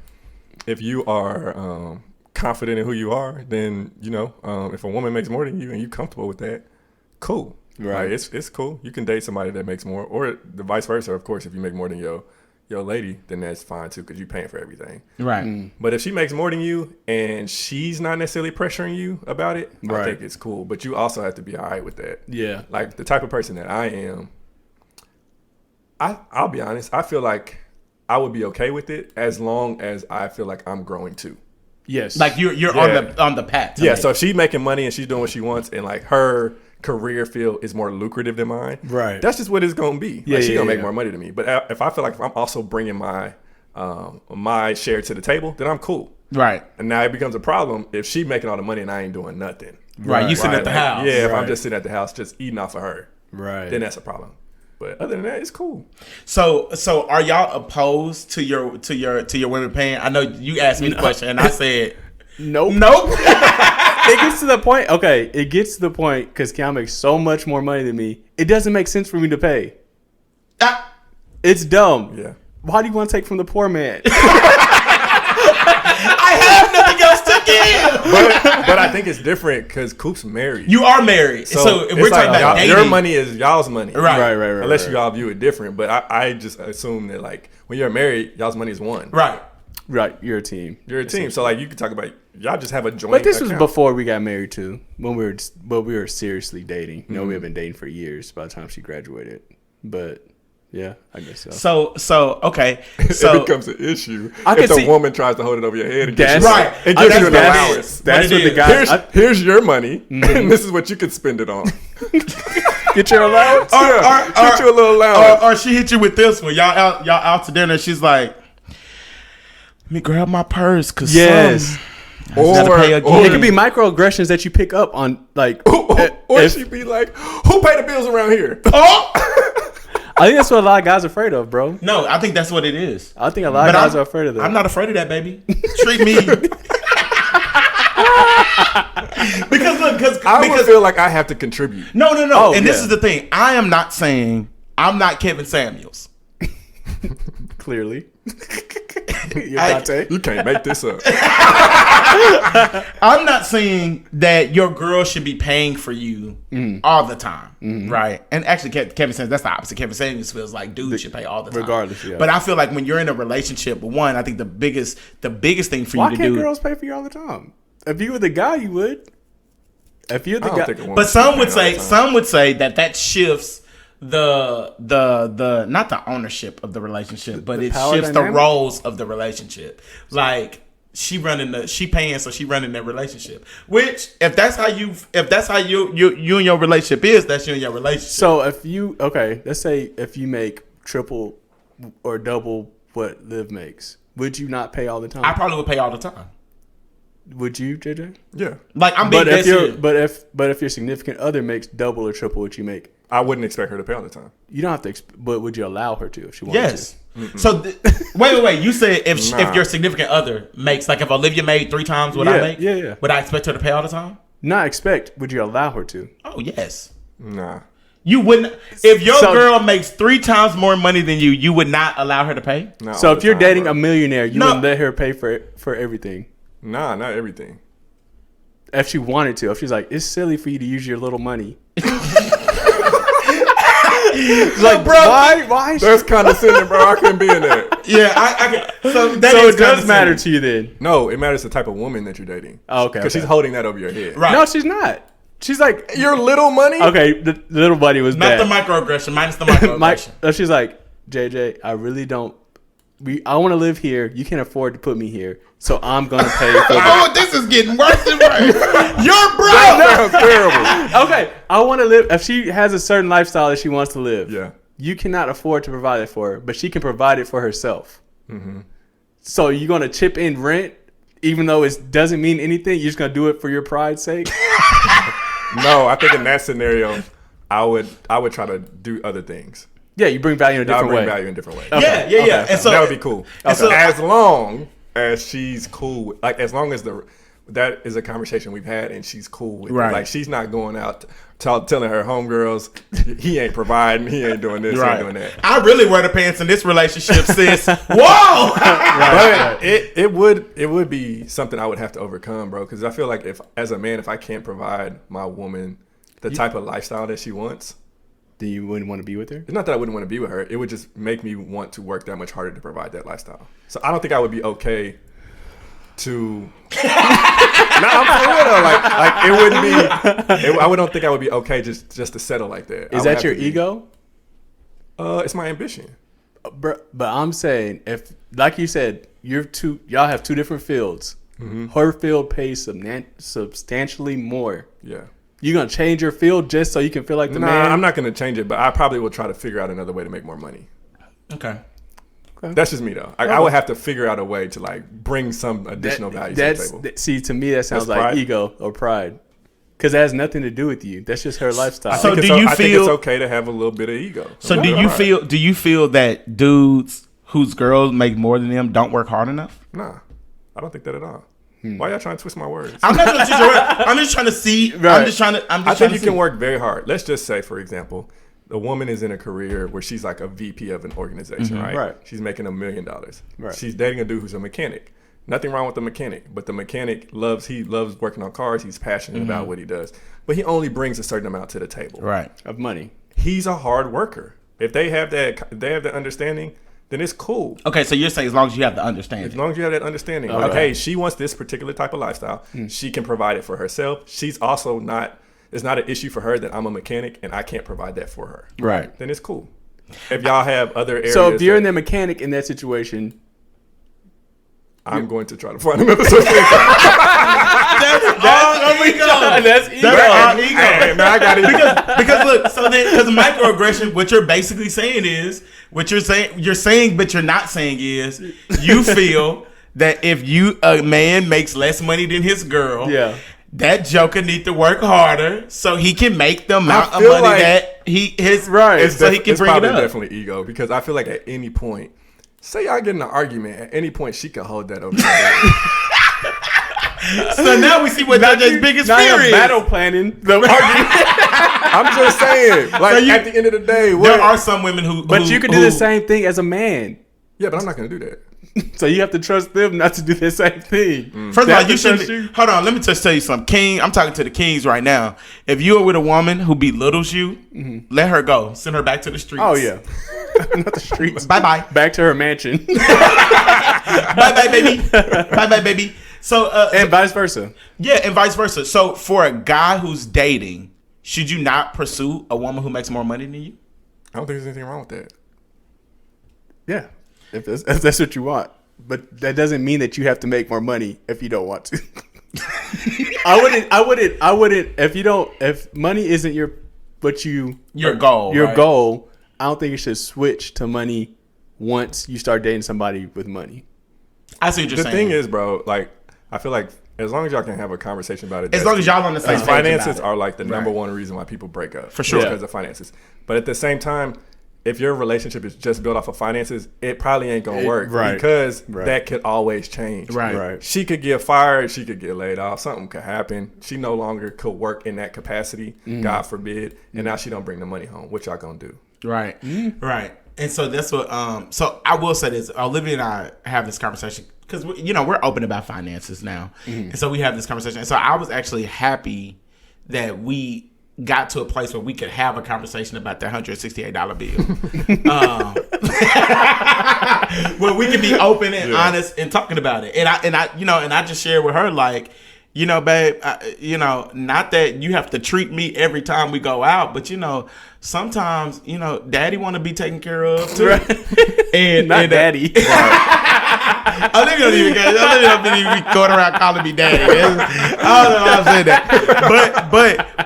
if you are confident in who you are, then if a woman makes more than you and you're comfortable with that, cool. Right. Like, it's cool. You can date somebody that makes more, or the vice versa. Of course, if you make more than your lady, then that's fine too, because you're paying for everything. Right. But if she makes more than you and she's not necessarily pressuring you about it, I think it's cool. But you also have to be all right with that. Yeah. Like the type of person that I am, I'll be honest. I feel like I would be okay with it as long as I feel like I'm growing too. Yes. Like you're on the path. Yeah. So if she's making money and she's doing what she wants, and like her career field is more lucrative than mine, right? That's just what it's gonna be. Yeah, like, she's gonna make more money than me. But if I feel like if I'm also bringing my share to the table, then I'm cool. Right. And now it becomes a problem if she's making all the money and I ain't doing nothing. Right. You sitting at the house. Yeah. If I'm just sitting at the house just eating off of her, right, then that's a problem. But other than that, it's cool. So are y'all opposed to your women paying? I know you asked me the question and I said nope. It gets to the point. Okay, it gets to the point because Kiana makes so much more money than me. It doesn't make sense for me to pay. It's dumb. Yeah. Why do you want to take from the poor man? I have nothing else to give. But I think it's different because Coop's married. You are married, so if we're talking about dating, your money is y'all's money, right. Unless you all view it different. But I just assume that like when you're married, y'all's money is one. Right. You're a team. You're a team. So like you could talk about y'all just have a joint. But this account. was before we got married too. When we were seriously dating. You know, we have been dating for years by the time she graduated. But yeah, I guess so. So okay. So it becomes an issue if the woman tries to hold it over your head and gives you an allowance. That's what the guy. Here's your money, and this is what you can spend it on. Get your allowance. Get you a little allowance. Or she hit you with this one. Y'all out to dinner. She's like, let me grab my purse, cause yes. Or it could be microaggressions that you pick up on, like. Or she'd be like, "Who pay the bills around here?" Oh. I think that's what a lot of guys are afraid of, bro. No, I think that's what it is. I think a lot of guys are afraid of that. I'm not afraid of that, baby. Treat me. because I would feel like I have to contribute. No. Oh, and this is the thing. I am not saying I'm not Kevin Samuels. Clearly. You can't make this up. I'm not saying that your girl should be paying for you all the time, right? And actually, Kevin says that's the opposite. Kevin Samuels feels like dudes should pay all the time, regardless. Yeah. But I feel like when you're in a relationship, one, I think the biggest thing for you to do. Why can't girls pay for you all the time? If you were the guy, you would. If you're the guy, but some would say that shifts the not the ownership of the relationship, but it shifts the roles of the relationship. Like she paying, so she running that relationship. Which if that's how you and your relationship is, that's you and your relationship. So let's say if you make triple or double what Liv makes, would you not pay all the time? I probably would pay all the time. Would you, JJ? Yeah. Like I'm being dead serious. But if your significant other makes double or triple what you make, I wouldn't expect her to pay all the time. you don't have to. But would you allow her to if she wanted Yes. to? So wait. You said if your significant other makes, like, if Olivia made 3 times what I make, yeah. would I expect her to pay all the time? Not expect. Would you allow her to? Oh yes. Nah. You wouldn't. If your So- girl makes 3 times more money than you would not allow her to pay. Nah, So all if the you're time, dating bro. a millionaire, you No. wouldn't let her pay for everything. Nah, not everything. If she wanted to, if she's like, it's silly for you to use your little money. Like, bro. Why? That's condescending, bro. I couldn't be in there. Yeah, I can. So that So is it does matter condescending. to you then. No, it matters the type of woman that you're dating. Oh, okay. Because she's holding that over your head. Right. No, she's not. She's like, Your little money? okay, the little buddy was Not bad. the microaggression, minus the Mike, microaggression. she's like, JJ, I really don't. I want to live here. You can't afford to put me here, so I'm gonna pay for the. Oh, this is getting worse and worse. You're broke. That sounds terrible. Okay, I want to live. If she has a certain lifestyle that she wants to live, Yeah. you cannot afford to provide it for her, but she can provide it for herself. Mm-hmm. So you're gonna chip in rent, even though it doesn't mean anything. You're just gonna do it for your pride's sake. No, I think in that scenario, I would try to do other things. Yeah, you bring value in a I'll different bring way. value in different ways. Yeah. Okay. And so that would be cool. And so- as long as she's cool, like as long as that is a conversation we've had and she's cool with Right. it. Like she's not going out telling her homegirls he ain't providing, he ain't doing this, he Right. ain't doing that. I really wear the pants in this relationship, sis. Whoa. But it would be something I would have to overcome, bro. Because I feel like if as a man, if I can't provide my woman the type of lifestyle that she wants, Then you wouldn't want to be with her. it's not that I wouldn't want to be with her. It would just make me want to work that much harder to provide that lifestyle. So I don't think I would be okay to. No, I'm for real though. Like it wouldn't be. I don't think I would be okay just to settle like that. Is that your ego? It's my ambition. But I'm saying, if, like you said, y'all have two different fields. Mm-hmm. Her field pays substantially more. Yeah. You gonna change your field just so you can feel like the Nah, man? I'm not gonna change it, but I probably will try to figure out another way to make more money. Okay. That's just me though. I would have to figure out a way to like bring some additional value to the table. See, to me, that sounds That's like pride? ego or pride, because it has nothing to do with you. That's just her lifestyle. So I think do you I think feel- it's okay to have a little bit of ego? So Okay, do you alright. feel that dudes whose girls make more than them don't work hard enough? Nah, I don't think that at all. Why y'all trying to twist my words? I'm not gonna teach you. I'm just trying to see. Right. I'm just trying to. I think you can work very hard. Let's just say, for example, the woman is in a career where she's like a VP of an organization, right? Right. She's making $1 million. Right. She's dating a dude who's a mechanic. Nothing wrong with the mechanic, but the mechanic loves working on cars. He's passionate about what he does, but he only brings a certain amount to the table. Right. Of money. He's a hard worker. If they have that understanding, then it's cool. Okay, so you're saying as long as you have the As understanding. long as you have that understanding, like, hey, she wants this particular type of lifestyle. She can provide it for herself. She's also not. It's not an issue for her that I'm a mechanic and I can't provide that for her. Right. Then it's cool. If y'all have other areas, So if you're in that the mechanic in that situation, I'm going to try to find another source of income. That's all ego. That's ego. That's all ego. Hey, man, I got it. Because look, so then because microaggression, what you're basically saying is what you're saying, but you're not saying is you feel that if a man makes less money than his girl, Yeah. that joker need to work harder so he can make the amount of feel money like- that his Right. so he can it's bring it probably up. definitely ego because I feel like at any point, say y'all get in an argument, at any point she could hold that over. her head. So now we see what JJ's biggest now fear you're is. battle planning the argument. I'm just saying, like you- at the end of the day, There are some women who, But you can do the same thing as a man. yeah, but I'm not gonna do that. So you have to trust them not to do the same thing. First They of all, have you to trust shouldn't. Hold on, let me just tell you something, King. I'm talking to the kings right now. If you are with a woman who belittles you, let her go. Send her back to the streets. Oh yeah, not the streets. Bye bye. Back to her mansion, Bye bye, baby. Bye bye, baby. So, and vice versa. yeah, and vice versa. So, for a guy who's dating, should you not pursue a woman who makes more money than you? I don't think there's anything wrong with that. Yeah, if that's what you want, but that doesn't mean that you have to make more money if you don't want to. I wouldn't. If money isn't your goal, your right? goal, I don't think you should switch to money once you start dating somebody with money. I see what you're The saying. thing is, bro, like I feel like as long as y'all can have a conversation about it. As long as y'all on the same page finances about it. are like the number one reason why people break up. For sure. Because of finances. But at the same time, if your relationship is just built off of finances, it probably ain't going to work. Right. Because that could always change. Right. She could get fired. She could get laid off. Something could happen. She no longer could work in that capacity. God forbid. And now she don't bring the money home. What y'all going to do? Right. Right. And so that's what, so I will say this. Olivia and I have this conversation because, we're open about finances now. And so we have this conversation. And so I was actually happy that we got to a place where we could have a conversation about that $168 bill. Where we could be open and honest and talking about it. And I just shared with her, like, babe, not that you have to treat me every time we go out, but sometimes, daddy want to be taken care of too. Right. And daddy. Olivia don't even be going around calling me daddy. I don't know why I'm saying that.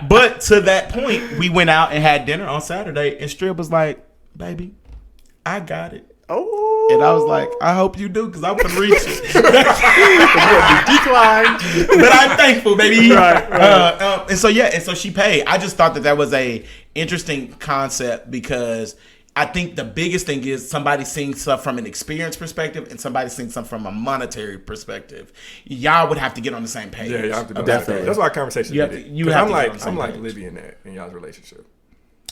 But to that point, we went out and had dinner on Saturday, and Strib was like, baby, I got it. Oh. And I was like, I hope you do, because I want to reach it. Decline. But I'm thankful, baby. Right. And so she paid. I just thought that was a interesting concept, because I think the biggest thing is somebody seeing stuff from an experience perspective and somebody seeing something from a monetary perspective. Y'all would have to get on the same page. Yeah, y'all have to be Definitely. That's why conversation You have did it. to- you have to get on the I'm same like page. Libby in y'all's relationship.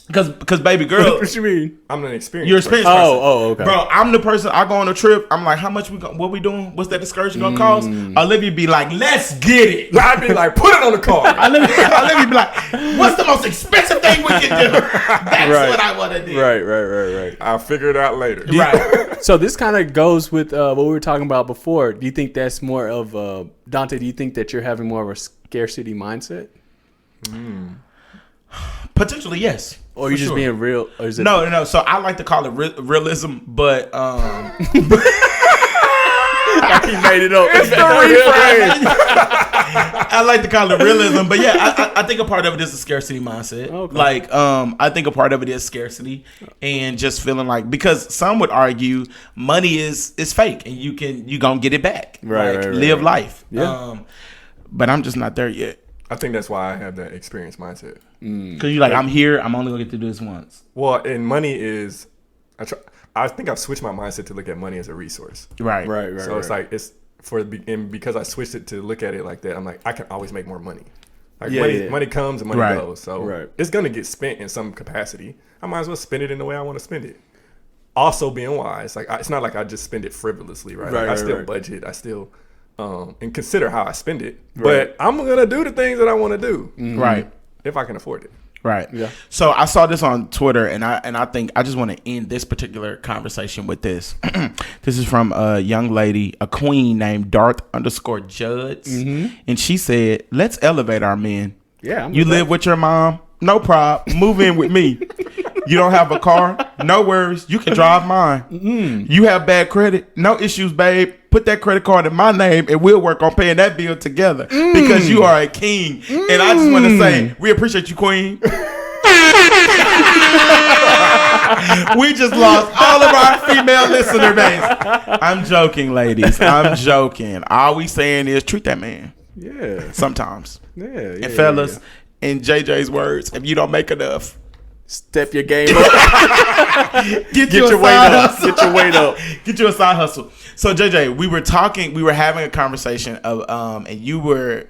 Because baby girl, What you mean? I'm an experienced you're experienced person. person. Oh, okay. Bro, I'm the person, I go on a trip, I'm like, how much what we doing? What's that excursion gonna cost? Olivia be like, let's get it. I'd be like, put it on the card. Olivia be like, what's the most expensive thing we can do? That's Right. what I want to do. Right. I'll figure it out later. Right. So this kind of goes with what we were talking about before. Do you think that's more of Dante? Do you think that you're having more of a scarcity mindset, Potentially, yes. or are you For just sure. being real? Or is it No. So I like to call it realism, but He made it up. It's the reframe. I like to call it realism. But yeah, I think a part of it is a scarcity mindset. Okay. Like, I think a part of it is scarcity and just feeling like, because some would argue money is fake and you gonna get it back. Right, Like, right, live right. life. Yeah. But I'm just not there yet. I think that's why I have that experience mindset. Cause you're like, I'm here. I'm only gonna get to do this once. Well, and money is, I think I've switched my mindset to look at money as a resource. Right. So it's like and because I switched it to look at it like that, I'm like, I can always make more money. Like money comes and money Right. goes. So it's gonna get spent in some capacity. I might as well spend it in the way I want to spend it. Also being wise, like it's not like I just spend it frivolously, right? Like, I still budget. I still and consider how I spend it. But I'm gonna do the things that I want to do, Right. if I can afford it. Right. Yeah. So I saw this on Twitter, and I think I just want to end this particular conversation with this. This is from a young lady, a queen named Darth_Judds, and she said, "Let's elevate our men. Yeah. You live with your mom, no problem. Move in with me. You don't have a car, no worries. You can drive mine. You have bad credit, no issues, babe. Put that credit card in my name, and we'll work on paying that bill together because you are a king." And I just want to say, we appreciate you, queen. We just lost all of our female listener base. I'm joking, ladies. I'm joking. All we saying is treat that man. Yeah. Sometimes. Yeah. And fellas, in JJ's words, if you don't make enough, Step your game up. get your weight up. Get your weight up. Get you a side hustle. So JJ, we were having a conversation of and you were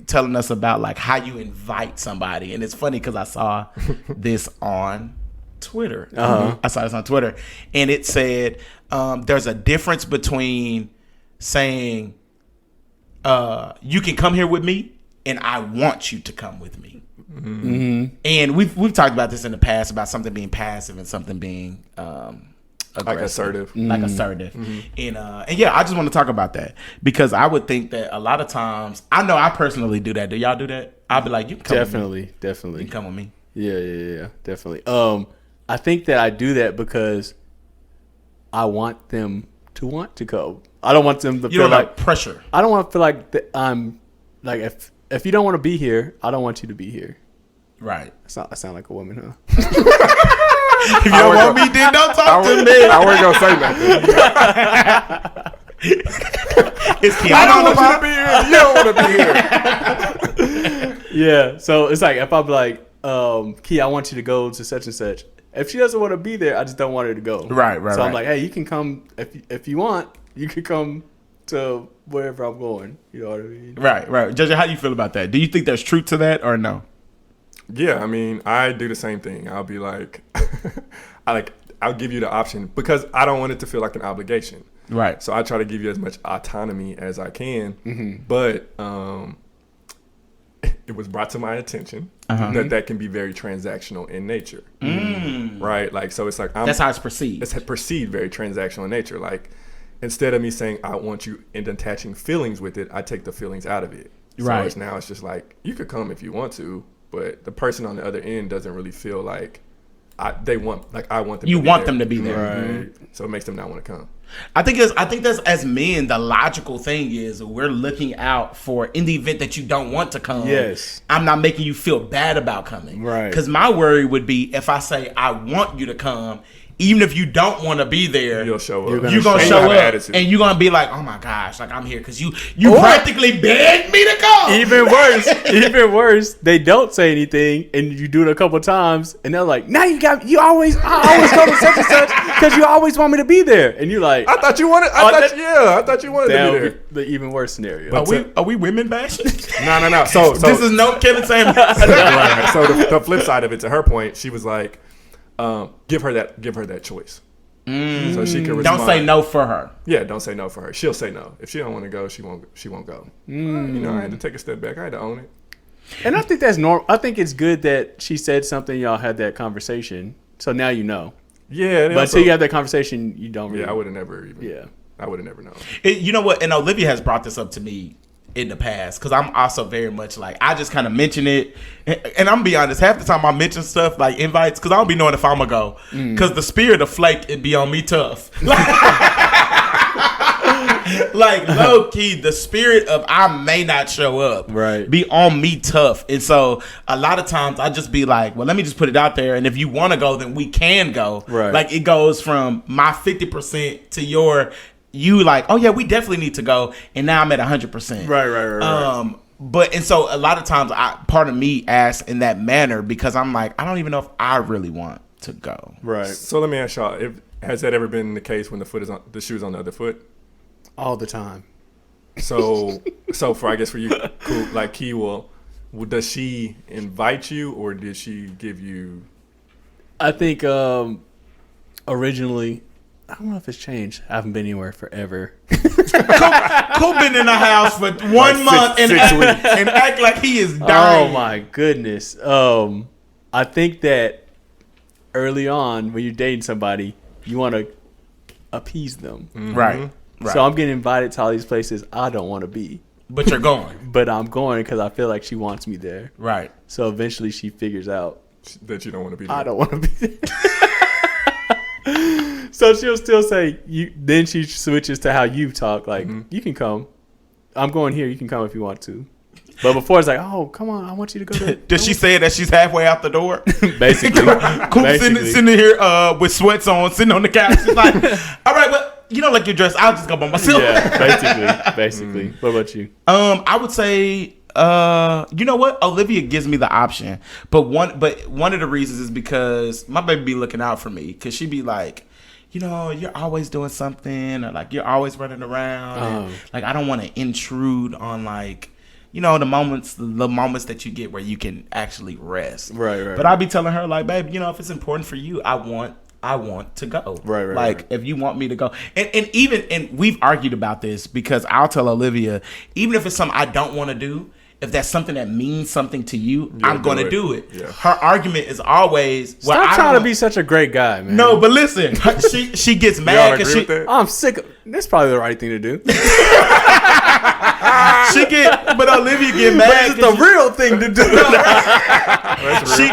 telling us about like how you invite somebody, and it's funny because I saw this on Twitter. I saw this on Twitter, and it said there's a difference between saying you can come here with me and I want you to come with me. And we've talked about this in the past about something being passive and something being Like assertive. like assertive. And yeah, I just want to talk about that because I would think that a lot of times, I know I personally do that. Do y'all do that? I'll be like, you can come with me. Definitely. You can come with me. Yeah, definitely. I think that I do that because I want them to want to go. I don't want them to You feel don't like like pressure. I don't want to feel like I'm like if you don't want to be here, I don't want you to be here. Right. I sound like a woman, huh? If you don't want me, then don't talk to me. I wasn't gonna say nothing. Is Keanu I on don't the want you to be here. You don't want to be here. Yeah. So it's like if I'm like, Key, I want you to go to such and such. If she doesn't want to be there, I just don't want her to go. Right. So I'm like, hey, you can come if you want. You can come to wherever I'm going. You know what I mean? Right. Judge, how do you feel about that? Do you think there's truth to that or no? Yeah, I mean, I do the same thing. I'll be like, I'll give you the option because I don't want it to feel like an obligation. Right. So I try to give you as much autonomy as I can. Mm-hmm. But it was brought to my attention that can be very transactional in nature. Right? Like, so it's like, that's how it's perceived. It's perceived very transactional in nature. Like, instead of me saying, I want you and attaching feelings with it, I take the feelings out of it. Right. So it's just like, you could come if you want to, but the person on the other end doesn't really feel like I want them. You to be want there. them to be there. Right. So it makes them not want to come. I think that's as men, the logical thing is we're looking out for in the event that you don't want to come. Yes. I'm not making you feel bad about coming. Right. Because my worry would be if I say I want you to come, even if you don't want to be there, You'll show up. You're gonna show up, attitude. and you're gonna be like, "Oh my gosh, like I'm here because you practically begged me to come." Even worse, they don't say anything, and you do it a couple times, and they're like, "Now I always go to such and such because you always want me to be there," and you're like, I thought you wanted. I thought you wanted to that be would there. be the even worse scenario. Are we women bashing? No. So This is no killing Sam. right. So the flip side of it, to her point, she was like, give her that choice. So she can respond. Don't say no for her. Yeah, don't say no for her. She'll say no. If she don't want to go, she won't go. You know, I had to take a step back. I had to own it. And I think that's normal. I think it's good that she said something. Y'all had that conversation, so now you know. Yeah, But until you have that conversation, you don't. Really, I would have never even. Yeah, I would have never known. You know what? And Olivia has brought this up to me in the past because I'm also very much like I just kind of mention it, and I'm gonna be honest. Half the time I mention stuff like invites because I don't be knowing if I'm gonna go because the spirit of flake it be on me tough. Like low key, the spirit of I may not show up, right, be on me tough, and so a lot of times I just be like, well, let me just put it out there, and if you want to go, then we can go. Right, like it goes from my 50% to your. You like, oh yeah, we definitely need to go, and now I'm at 100%. Right. But and so a lot of times, part of me asks in that manner because I'm like, I don't even know if I really want to go. Right. So let me ask y'all: has that ever been the case when the shoe's on the other foot? All the time. So for you, cool, like Key, does she invite you or did she give you? I think originally. I don't know if it's changed. I haven't been anywhere forever. Cool been in the house for 1 month and act like he is dying. Oh my goodness. I think that early on when you're dating somebody, you want to appease them. Mm-hmm. Right. So I'm getting invited to all these places I don't want to be. But you're going. But I'm going because I feel like she wants me there. Right. So eventually she figures out that you don't want to be there. I don't want to be there. So she'll still say you. Then she switches to how you talk. Like you can come. I'm going here. You can come if you want to. But before it's like, oh come on, I want you to go. Does she say that she's halfway out the door? Basically, Coop sitting here with sweats on, sitting on the couch. She's like, all right, well, you know, like you're dressed. I'll just go by myself. Yeah, basically. What about you? I would say. You know what? Olivia gives me the option, but one of the reasons is because my baby be looking out for me because she be like, you know, you're always doing something or like you're always running around. And, like I don't want to intrude on like, you know, the moments that you get where you can actually rest. Right. But I'll be telling her like, babe, you know, if it's important for you, I want to go. Right. Like if you want me to go, and we've argued about this because I'll tell Olivia, even if it's something I don't want to do. If that's something that means something to you, I'm going to do it. Yeah. Her argument is always, well, stop trying to be such a great guy, man. No, but listen, she gets mad because I'm sick of. That's probably the right thing to do. But Olivia get mad. But it's the real thing to do.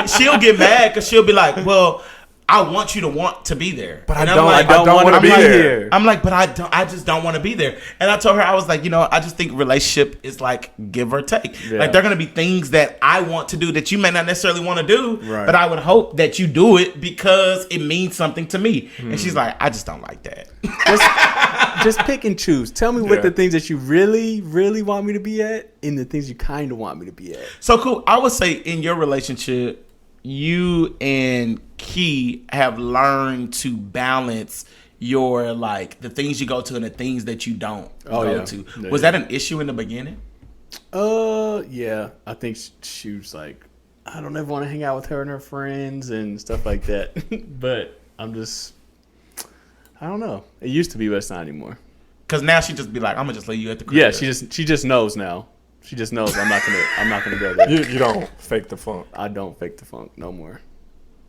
She'll get mad because she'll be like, well, I want you to want to be there. But and I don't want to be there. I'm like, but I just don't want to be there. And I told her, I was like, I just think relationship is like give or take. Yeah. Like there are going to be things that I want to do that you may not necessarily want to do, Right. but I would hope that you do it because it means something to me. And she's like, I just don't like that. Just pick and choose. Tell me what Yeah. the things that you really, really want me to be at, and the things you kind of want me to be at. So cool. I would say in your relationship, you and Key have learned to balance your like the things you go to and the things that you don't go to. Yeah, Was that an issue in the beginning? Yeah. I think she was like, I don't ever want to hang out with her and her friends and stuff like that. But I don't know. It used to be, but it's not anymore. Because now she just be like, I'm gonna just leave you at the crib. Yeah, she just knows now. She just knows I'm not gonna go there. You don't fake the funk. I don't fake the funk no more.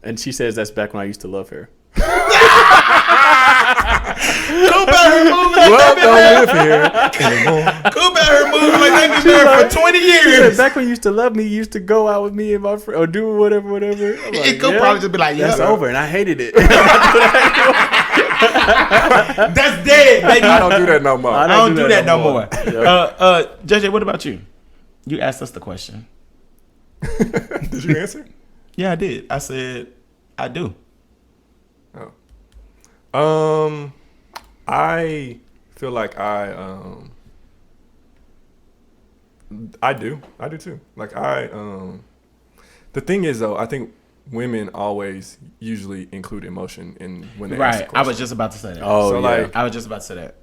And she says that's back when I used to love her. Go back her moving like Well, they've don't live here anymore. Go back her moving like they've been there for 20 She said, years. back when you used to love me, you used to go out with me and my friend or do whatever. I'm like, It could probably just be like, yeah, that's over, and I hated it. that's dead, baby. I don't do that no more. I don't do that no more. Yeah. JJ, what about you? You asked us the question. Did you answer? Yeah, I did. I said, I do. Oh. I feel like I do too. Like the thing is though, I think women always usually include emotion in when they ask the Right. I question. was just about to say that. Oh, So, yeah. like, I was just about to say that.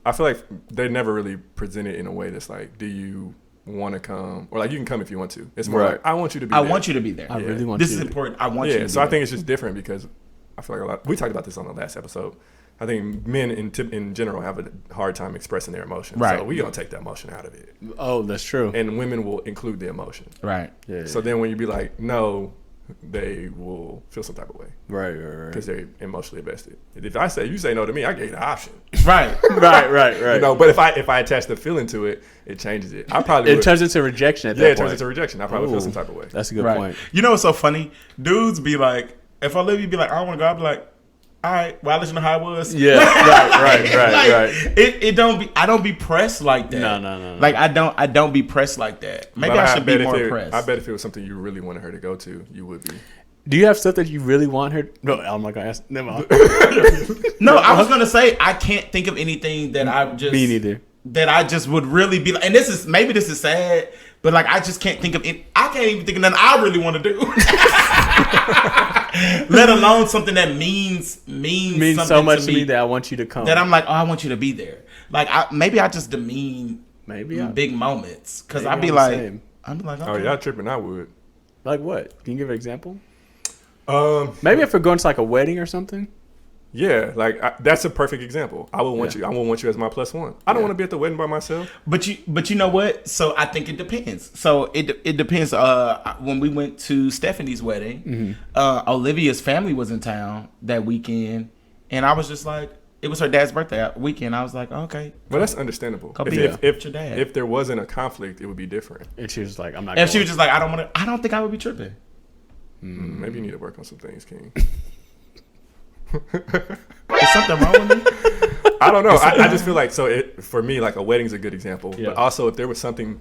I feel like they never really present it in a way that's like, do you want to come? Or like, you can come if you want to. It's more Right. like, I want you to be I there. want you to be there. I really want This you is to- important. I want you to Yeah, be so I there. think it's just different because I feel like we talked about this on the last episode. I think men in general have a hard time expressing their emotions. Right. So we gonna take the emotion out of it, Oh, that's true. and women will include the emotion. Right. Yeah. So then when you be like, no, they will feel some type of way right. because they're emotionally invested. If I say you say no to me, I gave you the option. Right. right. You know, but if I attach the feeling to it, it changes it. I probably It would, turns into rejection at that yeah, point. it turns into rejection. I probably feel Ooh. some type of way. That's a good Right. point. You know what's so funny? Dudes be like, if I leave you, be like, I don't want to go. I'll be like, all right, well, I'll let you know how it was. Yeah, right. Like, it don't be. I don't be pressed like that. No. Like I don't be pressed like that. Maybe But I should be bet more if pressed. I bet if it was something you really wanted her to go to, you would be. Do you have stuff that you really want her? No, I'm not gonna ask. Never mind. No, I was gonna say I can't think of anything that I just Me neither. that I just would really be like. And this is sad, but like I just can't think of it. I can't even think of nothing I really want to do. Let alone something that means Means something so much to me that I want you to come. that I'm like, oh, I want you to be there. Like maybe I just demean maybe I, big moments because maybe I'd be I'm the like, same. okay. Oh, y'all tripping? I would. Like what? Can you give an example? Um, Maybe if we're going to like a wedding or something. Yeah, like that's a perfect example. I would want you. I would want you as my plus one. I don't want to be at the wedding by myself. But you know what? So I think it depends. So it depends. When we went to Stephanie's wedding, Olivia's family was in town that weekend, and I was just like, it was her dad's birthday weekend. I was like, okay. But that's understandable. Go be If with your dad. if there wasn't a conflict, it would be different. And she was like, I'm not. If going. she was just like, I don't want to. I don't think I would be tripping. Maybe you need to work on some things, King. Is something wrong with me? I don't know. I just feel like for me, like a wedding's a good example. Yeah. But also, if there was something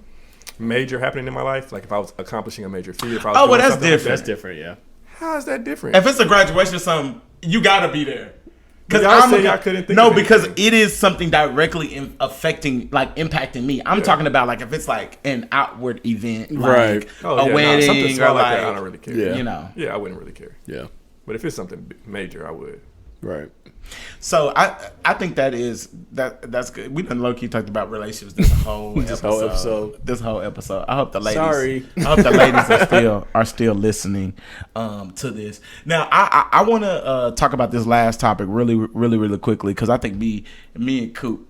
major happening in my life, like if I was accomplishing a major feat, if I was Oh, well, doing that's something like different. That's different. Yeah. how is that different? If it's a graduation or something, you gotta be there. Because Y'all say y'all couldn't think of because anything. it is something directly affecting, like impacting me. I'm talking about like if it's like an outward event, like Right. a wedding something or small like, that, I don't really care. Yeah. you know. Yeah, I wouldn't really care. Yeah. But if it's something major, I would. Right. So I think that's good. We done low key talked about relationships this whole episode. This whole episode. I hope the ladies. Sorry. I hope the ladies are still listening to this. Now I want to talk about this last topic really quickly because I think me and Coop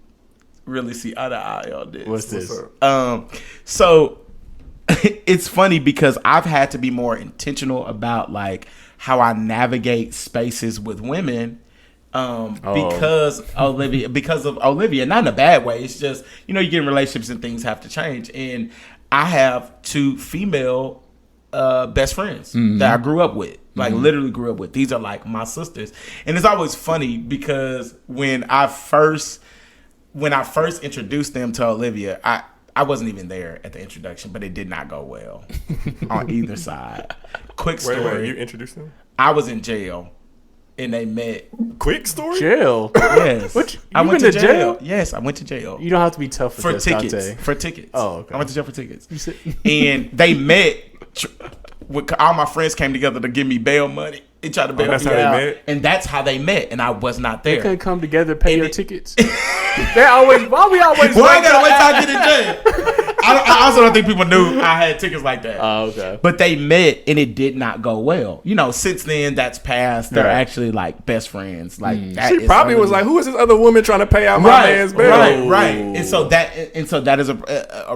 really see eye to eye on this. What's this? up? So it's funny because I've had to be more intentional about like how I navigate spaces with women. Because of Olivia, not in a bad way. It's just, you get in relationships and things have to change. And I have two female best friends that I grew up with. Like literally grew up with. These are like my sisters. And it's always funny because when I first introduced them to Olivia, I wasn't even there at the introduction, but it did not go well on either side. Quick story. Wait, you introduced them? I was in jail and they met. Quick story? Jail. Yes. I went to jail? Yes, I went to jail. You don't have to be tough For this, tickets. Dante. For tickets. Oh, okay. I went to jail for tickets. And they met. All my friends came together to give me bail money. They tried to bail me that's how out. they met? And that's how they met. And I was not They there. couldn't come together, pay And your it- tickets. They always. Why we always? Well, I gotta wait till I get in jail. I also don't think people knew I had tickets like that. Oh, okay. But they met and it did not go well. You know, since then that's passed. They're Right. actually like best friends. Like that She is probably was unbelievable. like, "Who is this other woman trying to pay out my man's bill?" Right. And so that is a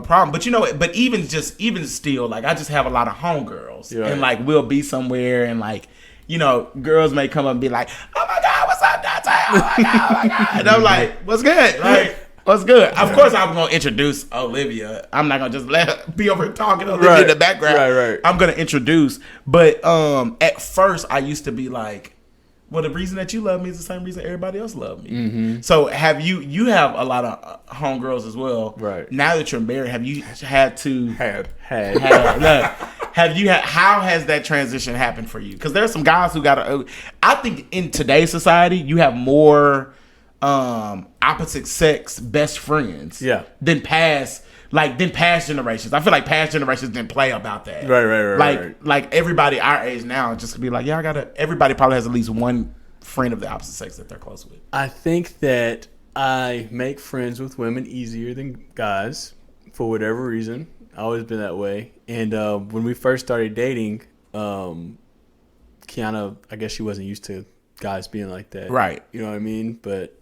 problem. But you know, but even still, like I just have a lot of homegirls, Right. and like we'll be somewhere, and like you know, girls may come up and be like, "Oh my God, what's up, Dante? Oh my God, oh my God," and I'm like, "What's good?" Like. What's good? Of course, I'm gonna introduce Olivia. I'm not gonna just let her be over here talking to Olivia in the background. Right. I'm gonna introduce. But at first, I used to be like, well, the reason that you love me is the same reason everybody else loved me. Mm-hmm. So have you have a lot of homegirls as well. Right. Now that you're married, have you had to Had. how has that transition happened for you? Because there are some guys who I think in today's society, you have more opposite sex best friends than past generations. I feel like past generations didn't play about that. Right. Like everybody our age now just could be like, everybody probably has at least one friend of the opposite sex that they're close with. I think that I make friends with women easier than guys for whatever reason. I've always been that way. And when we first started dating, Kiana, I guess she wasn't used to guys being like that. Right. You know what I mean? But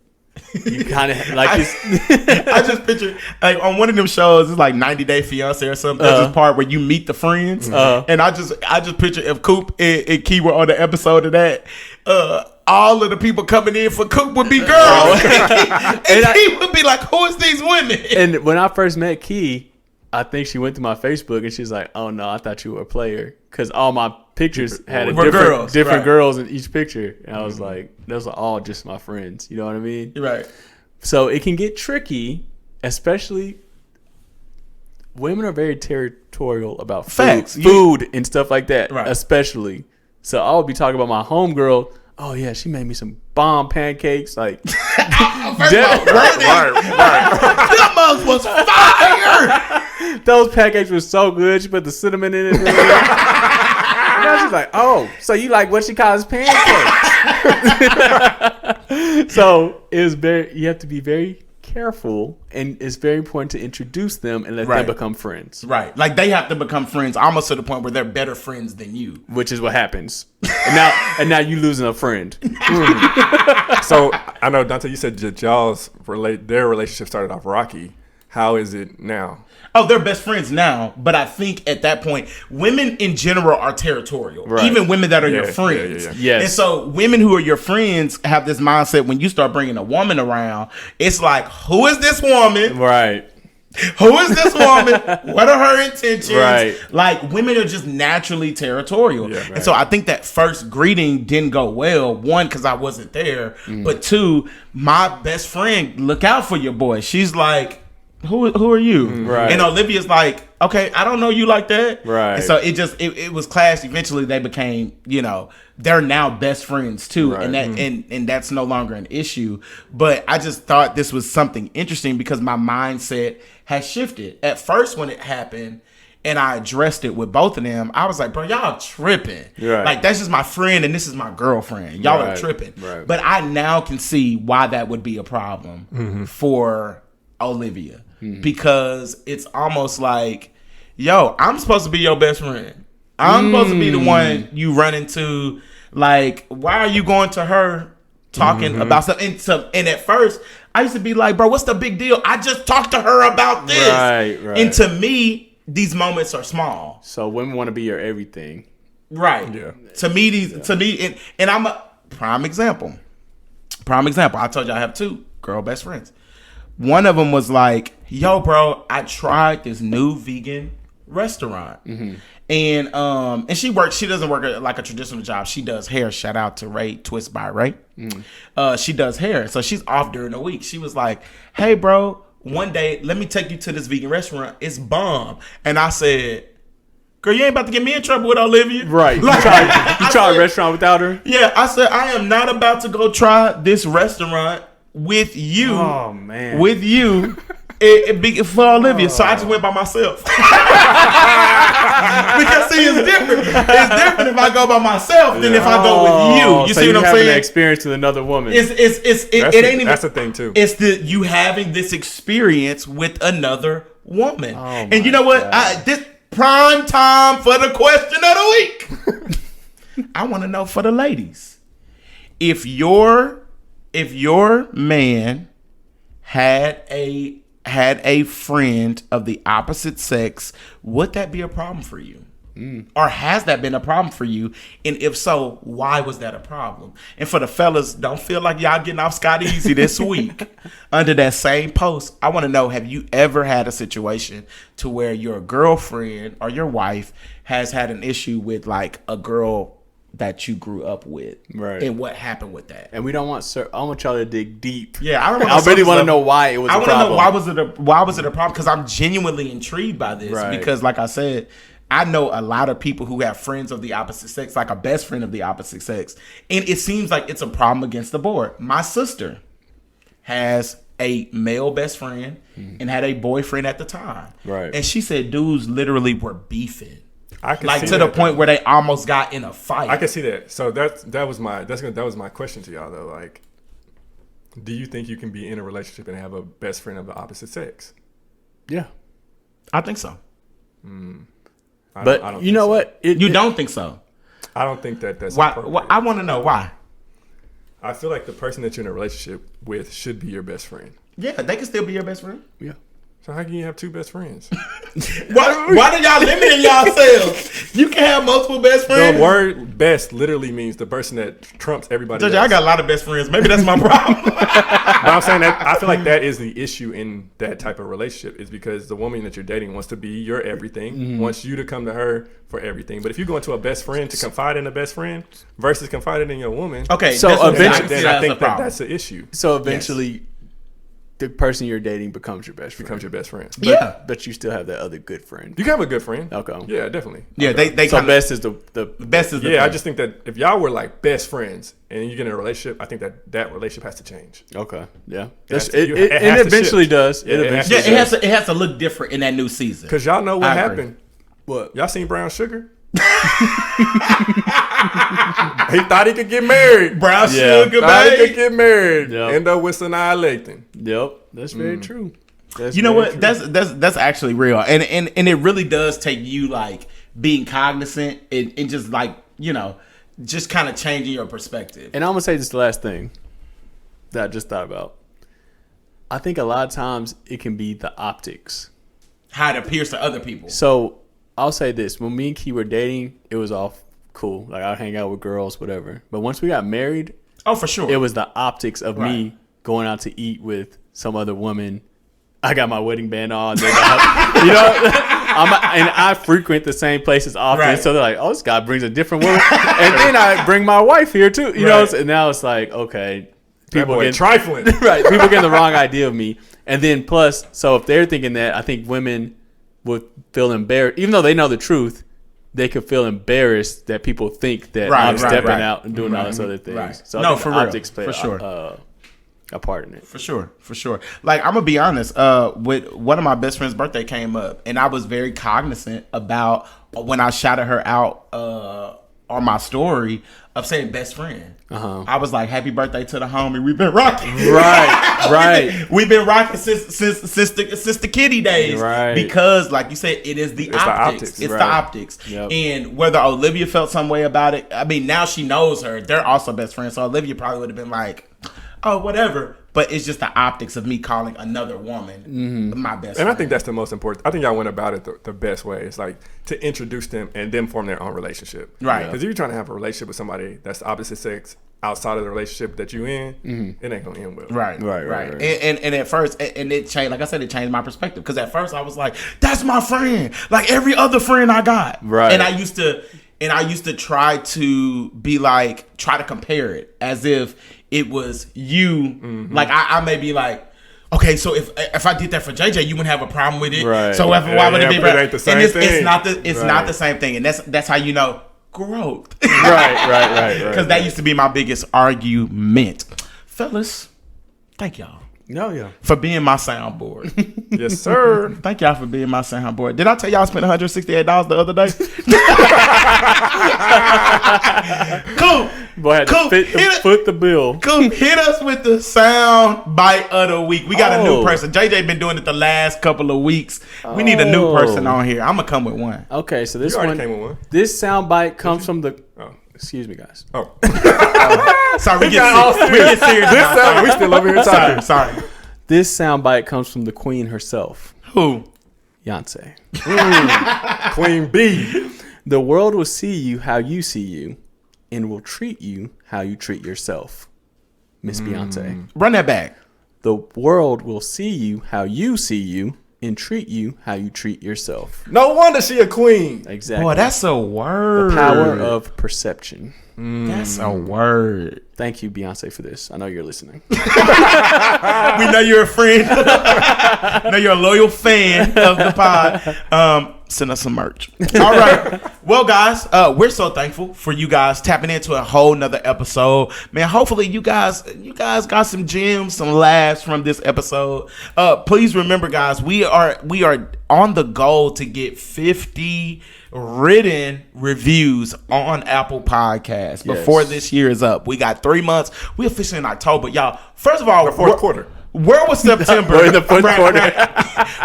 you kind of like I just picture like on one of them shows, it's like 90 Day Fiance or something. There's this part where you meet the friends, and I just picture if Coop and Key were on the episode of that. All of the people coming in for Coop would be girls, and he would be like, "Who is these women?" And when I first met Key, I think she went to my Facebook and she's like, "Oh no, I thought you were a player," because all my pictures had different girls in each picture, and I was like, "Those are all just my friends." You know what I mean? Right. So it can get tricky, especially women are very territorial about food and stuff like that, Right. especially. So I'll be talking about my homegirl. Oh yeah, she made me some bomb pancakes. Like, Them mugs was fire. those pancakes were so good. She put the cinnamon in it. And now she's like, "Oh, so you like what she calls pancakes?" So it was you have to be very careful, and it's very important to introduce them and let them become friends. Right. Like they have to become friends almost to the point where they're better friends than you. Which is what happens. And now you losing a friend. So I know, Dante, you said that their relationship started off rocky. How is it now? Oh, they're best friends now, but I think at that point, women in general are territorial. Right. Even women that are your friends. Yeah. Yes. And so women who are your friends have this mindset when you start bringing a woman around, it's like, who is this woman? Right. Who is this woman? What are her intentions? Right. Like women are just naturally territorial. Yeah, right. And so I think that first greeting didn't go well. One, because I wasn't there. But two, my best friend, look out for your boy. She's like, who are you? Right. And Olivia's like, okay, I don't know you like that. Right. And so it was clash. Eventually they became, they're now best friends too. Right. And that and that's no longer an issue. But I just thought this was something interesting because my mindset has shifted. At first when it happened and I addressed it with both of them, I was like, bro, y'all tripping. Right. Like that's just my friend and this is my girlfriend. Y'all are Right. tripping. Right. But I now can see why that would be a problem for Olivia. Because it's almost like, yo, I'm supposed to be your best friend. I'm supposed to be the one you run into. Like, why are you going to her talking about stuff? And at first, I used to be like, bro, what's the big deal? I just talked to her about this. Right. And to me, these moments are small. So women want to be your everything. Right. Yeah. To me, and I'm a prime example. I told you I have two girl best friends. One of them was like, yo, bro, I tried this new vegan restaurant. And And she doesn't work like a traditional job. She does hair. Shout out to Ray Twist by Ray. She does hair. So she's off during the week. She was like, hey bro, one day let me take you to this vegan restaurant. It's bomb. And I said, girl, you ain't about to get me in trouble with Olivia. Right. Like, You try a restaurant without her? Yeah, I said, I am not about to go try this restaurant with you. Oh, man. With you. For Olivia. So I just went by myself. Because see, it's different. It's different if I go by myself than if I go with you. You so see what I'm having saying? an experience with another woman. It ain't even. That's the thing too. It's you having this experience with another woman. Oh, And you know what? This prime time for the question of the week. I want to know for the ladies. If your man had a friend of the opposite sex, would that be a problem for you? Or has that been a problem for you? And if so, why was that a problem? And for the fellas, don't feel like y'all getting off scot easy this week. Under that same post, I want to know, have you ever had a situation to where your girlfriend or your wife has had an issue with like a girl that you grew up with? Right. And what happened with that? And we don't want I want y'all to dig deep. Yeah, I don't I really want to know why it was a problem. I want to know why was it a problem? Because I'm genuinely intrigued by this. Right. Because like I said, I know a lot of people who have friends of the opposite sex, like a best friend of the opposite sex. And it seems like it's a problem against the board. My sister has a male best friend and had a boyfriend at the time. Right. And she said dudes literally were beefing. I can Like see to the that, point where they almost got in a fight. I can see that. So that was my question to y'all though. Like, do you think you can be in a relationship and have a best friend of the opposite sex? Yeah. I think so. But you know what? You don't think so? I don't think that's Why? appropriate. I want to know why. I feel like the person that you're in a relationship with should be your best friend. Yeah, they can still be your best friend. Yeah. So how can you have two best friends? Why do y'all limit yourselves? You can have multiple best friends. The word "best" literally means the person that trumps everybody else. I got a lot of best friends. Maybe that's my problem. But I'm saying that I feel like that is the issue in that type of relationship, is because the woman that you're dating wants to be your everything, wants you to come to her for everything. But if you go into a best friend to confide in a best friend versus confiding in your woman, Okay, So then eventually- I think that's the issue. So eventually, the person you're dating becomes your best friend. Becomes your best friend. But you still have that other good friend. You can have a good friend. Okay. Yeah, definitely. Yeah, they So kinda, best is the best is the Yeah, I thing. just think that if y'all were like best friends and you get in a relationship, I think that relationship has to change. Okay. Yeah. has It to- it has it to eventually shift. does. Yeah, It it has eventually to Yeah, does. it has to look different in that new season. Because y'all know what I agree. happened. What? Y'all seen Brown Sugar? He thought he could get married. Brown Yeah. sugar, Thought he could baby. get married. Yep. End up with Sanaa Lathan. Yep. That's very true. That's You know very what? true. That's actually real, and it really does take you like being cognizant and just like just kind of changing your perspective. And I'm gonna say this the last thing that I just thought about. I think a lot of times it can be the optics. How it appears to other people. So I'll say this: when me and Key were dating, it was all cool. Like I'd hang out with girls, whatever. But once we got married, Oh, for sure. it was the optics of me Right. going out to eat with some other woman. I got my wedding band on. And I frequent the same places often. Right. So they're like, oh, this guy brings a different woman. And then I bring my wife here too. You know, Right. and now it's like, okay, That people boy get trifling. right. People getting the wrong idea of me. And then plus, so if they're thinking that, I think women would feel embarrassed, even though they know the truth. They could feel embarrassed that people think that Right, I'm right, stepping right. out and doing all these other things. Right. So I No, think for the real. optics play For sure. a part in it. For sure. Like, I'm gonna be honest. With one of my best friend's birthday came up, and I was very cognizant about when I shouted her out on my story of saying best friend. I was like, "Happy birthday to the homie. We've been rocking." Right. We've been rocking since the kitty days. Right. Because, like you said, it is the optics. It's right. the optics. Yep. And whether Olivia felt some way about it, I mean, now she knows her. They're also best friends. So Olivia probably would have been like, oh, whatever. But it's just the optics of me calling another woman my best friend. And I think that's the most important. I think y'all went about it the best way. It's like to introduce them and them form their own relationship. Right. Because if you're trying to have a relationship with somebody that's the opposite sex, outside of the relationship that you in, it ain't gonna end well. Right. And at first, and it changed. Like I said, it changed my perspective because at first I was like, "That's my friend, like every other friend I got." Right. And I used to try to be like, try to compare it as if it was you. Like I may be like, okay, so if I did that for JJ, you wouldn't have a problem with it. Right. So why would it be? But it ain't the same thing. It's not the same thing, and that's how you know growth. Right. Because that used to be my biggest argument, fellas. Thank y'all. No, yeah. For being my soundboard. Yes, sir. Thank y'all for being my soundboard. Did I tell y'all I spent $168 the other day? Cool. Boy, had to foot the bill. Cool. Hit us with the sound bite of the week. We got a new person. JJ been doing it the last couple of weeks. We need a new person on here. I'm gonna come with one. Okay, so this You already one, came with one. this sound bite comes from the. Oh. Excuse me, guys. Oh. Sorry, we got get serious. This now. time we still over here talking. Sorry. This sound bite comes from the queen herself, Who? Beyonce. Queen B. The world will see you how you see you, and will treat you how you treat yourself. Miss Beyonce. Run that back. The world will see you how you see you, and treat you how you treat yourself. No wonder she a queen. Exactly. Boy, that's a word. the power of perception. That's a word. Thank you, Beyonce, for this. I know you're listening. We know you're a friend. know you're a loyal fan of the pod. Send us some merch. All right. Well, guys, we're so thankful for you guys tapping into a whole nother episode. Man, hopefully you guys got some gems, some laughs from this episode. Please remember, guys, we are on the goal to get 50 written reviews on Apple Podcasts before this year is up. We got 3 months. We officially in October, y'all. First of all, The fourth quarter. Where was September? We're in the fourth quarter.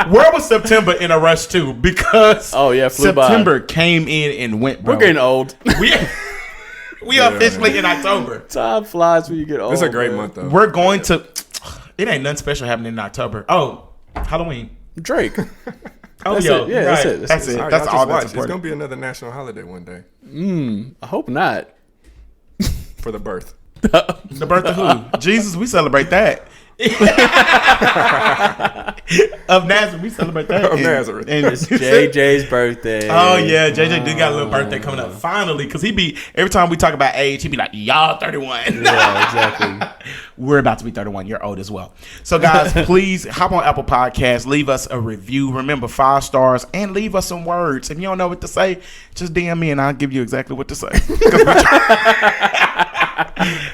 Where was September in a rush too? Because flew September by. Came in and went. Bro. We're getting old. We are officially in October. Time flies when you get old. It's a great man. month though. We're going to. It ain't nothing special happening in October. Oh, Halloween. Drake. Oh, That's yo, it. Yeah, right. that's it. All right, That's y'all all just that's watch. It's important. gonna be another national holiday one day I hope not. for the birth. The birth of who? Jesus. We celebrate that. Of Nazareth, we celebrate that. Of Nazareth. And It's JJ's birthday. oh yeah, JJ do got a little birthday coming up finally, because he be every time we talk about age, he be like, "Y'all 31." Yeah, exactly. We're about to be 31. You're old as well. So guys, please hop on Apple Podcasts, leave us a review. Remember, 5 stars, and leave us some words. If you don't know what to say, just DM me and I'll give you exactly what to say.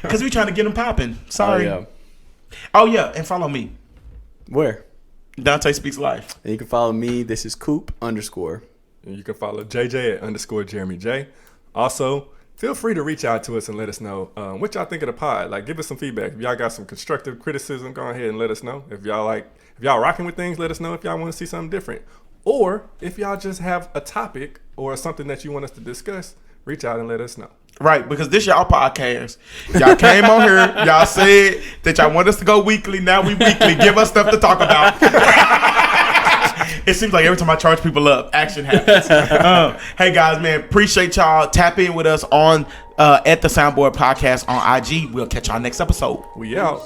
Because we're trying to get them popping. Sorry. Oh yeah, and follow me. Where? Dante Speaks Life. And you can follow me. This is Coop _ And you can follow JJ at _Jeremy J. Also, feel free to reach out to us and let us know what y'all think of the pod. Like, give us some feedback. If y'all got some constructive criticism, go ahead and let us know. If y'all rocking with things, let us know if y'all want to see something different. Or if y'all just have a topic or something that you want us to discuss, reach out and let us know. Right, because this y'all podcast. Y'all came on here. Y'all said that y'all want us to go weekly. Now we weekly. Give us stuff to talk about. It seems like every time I charge people up, action happens. Hey guys, man, appreciate y'all. Tap in with us on at the Soundboard Podcast on IG. We'll catch y'all next episode. We out.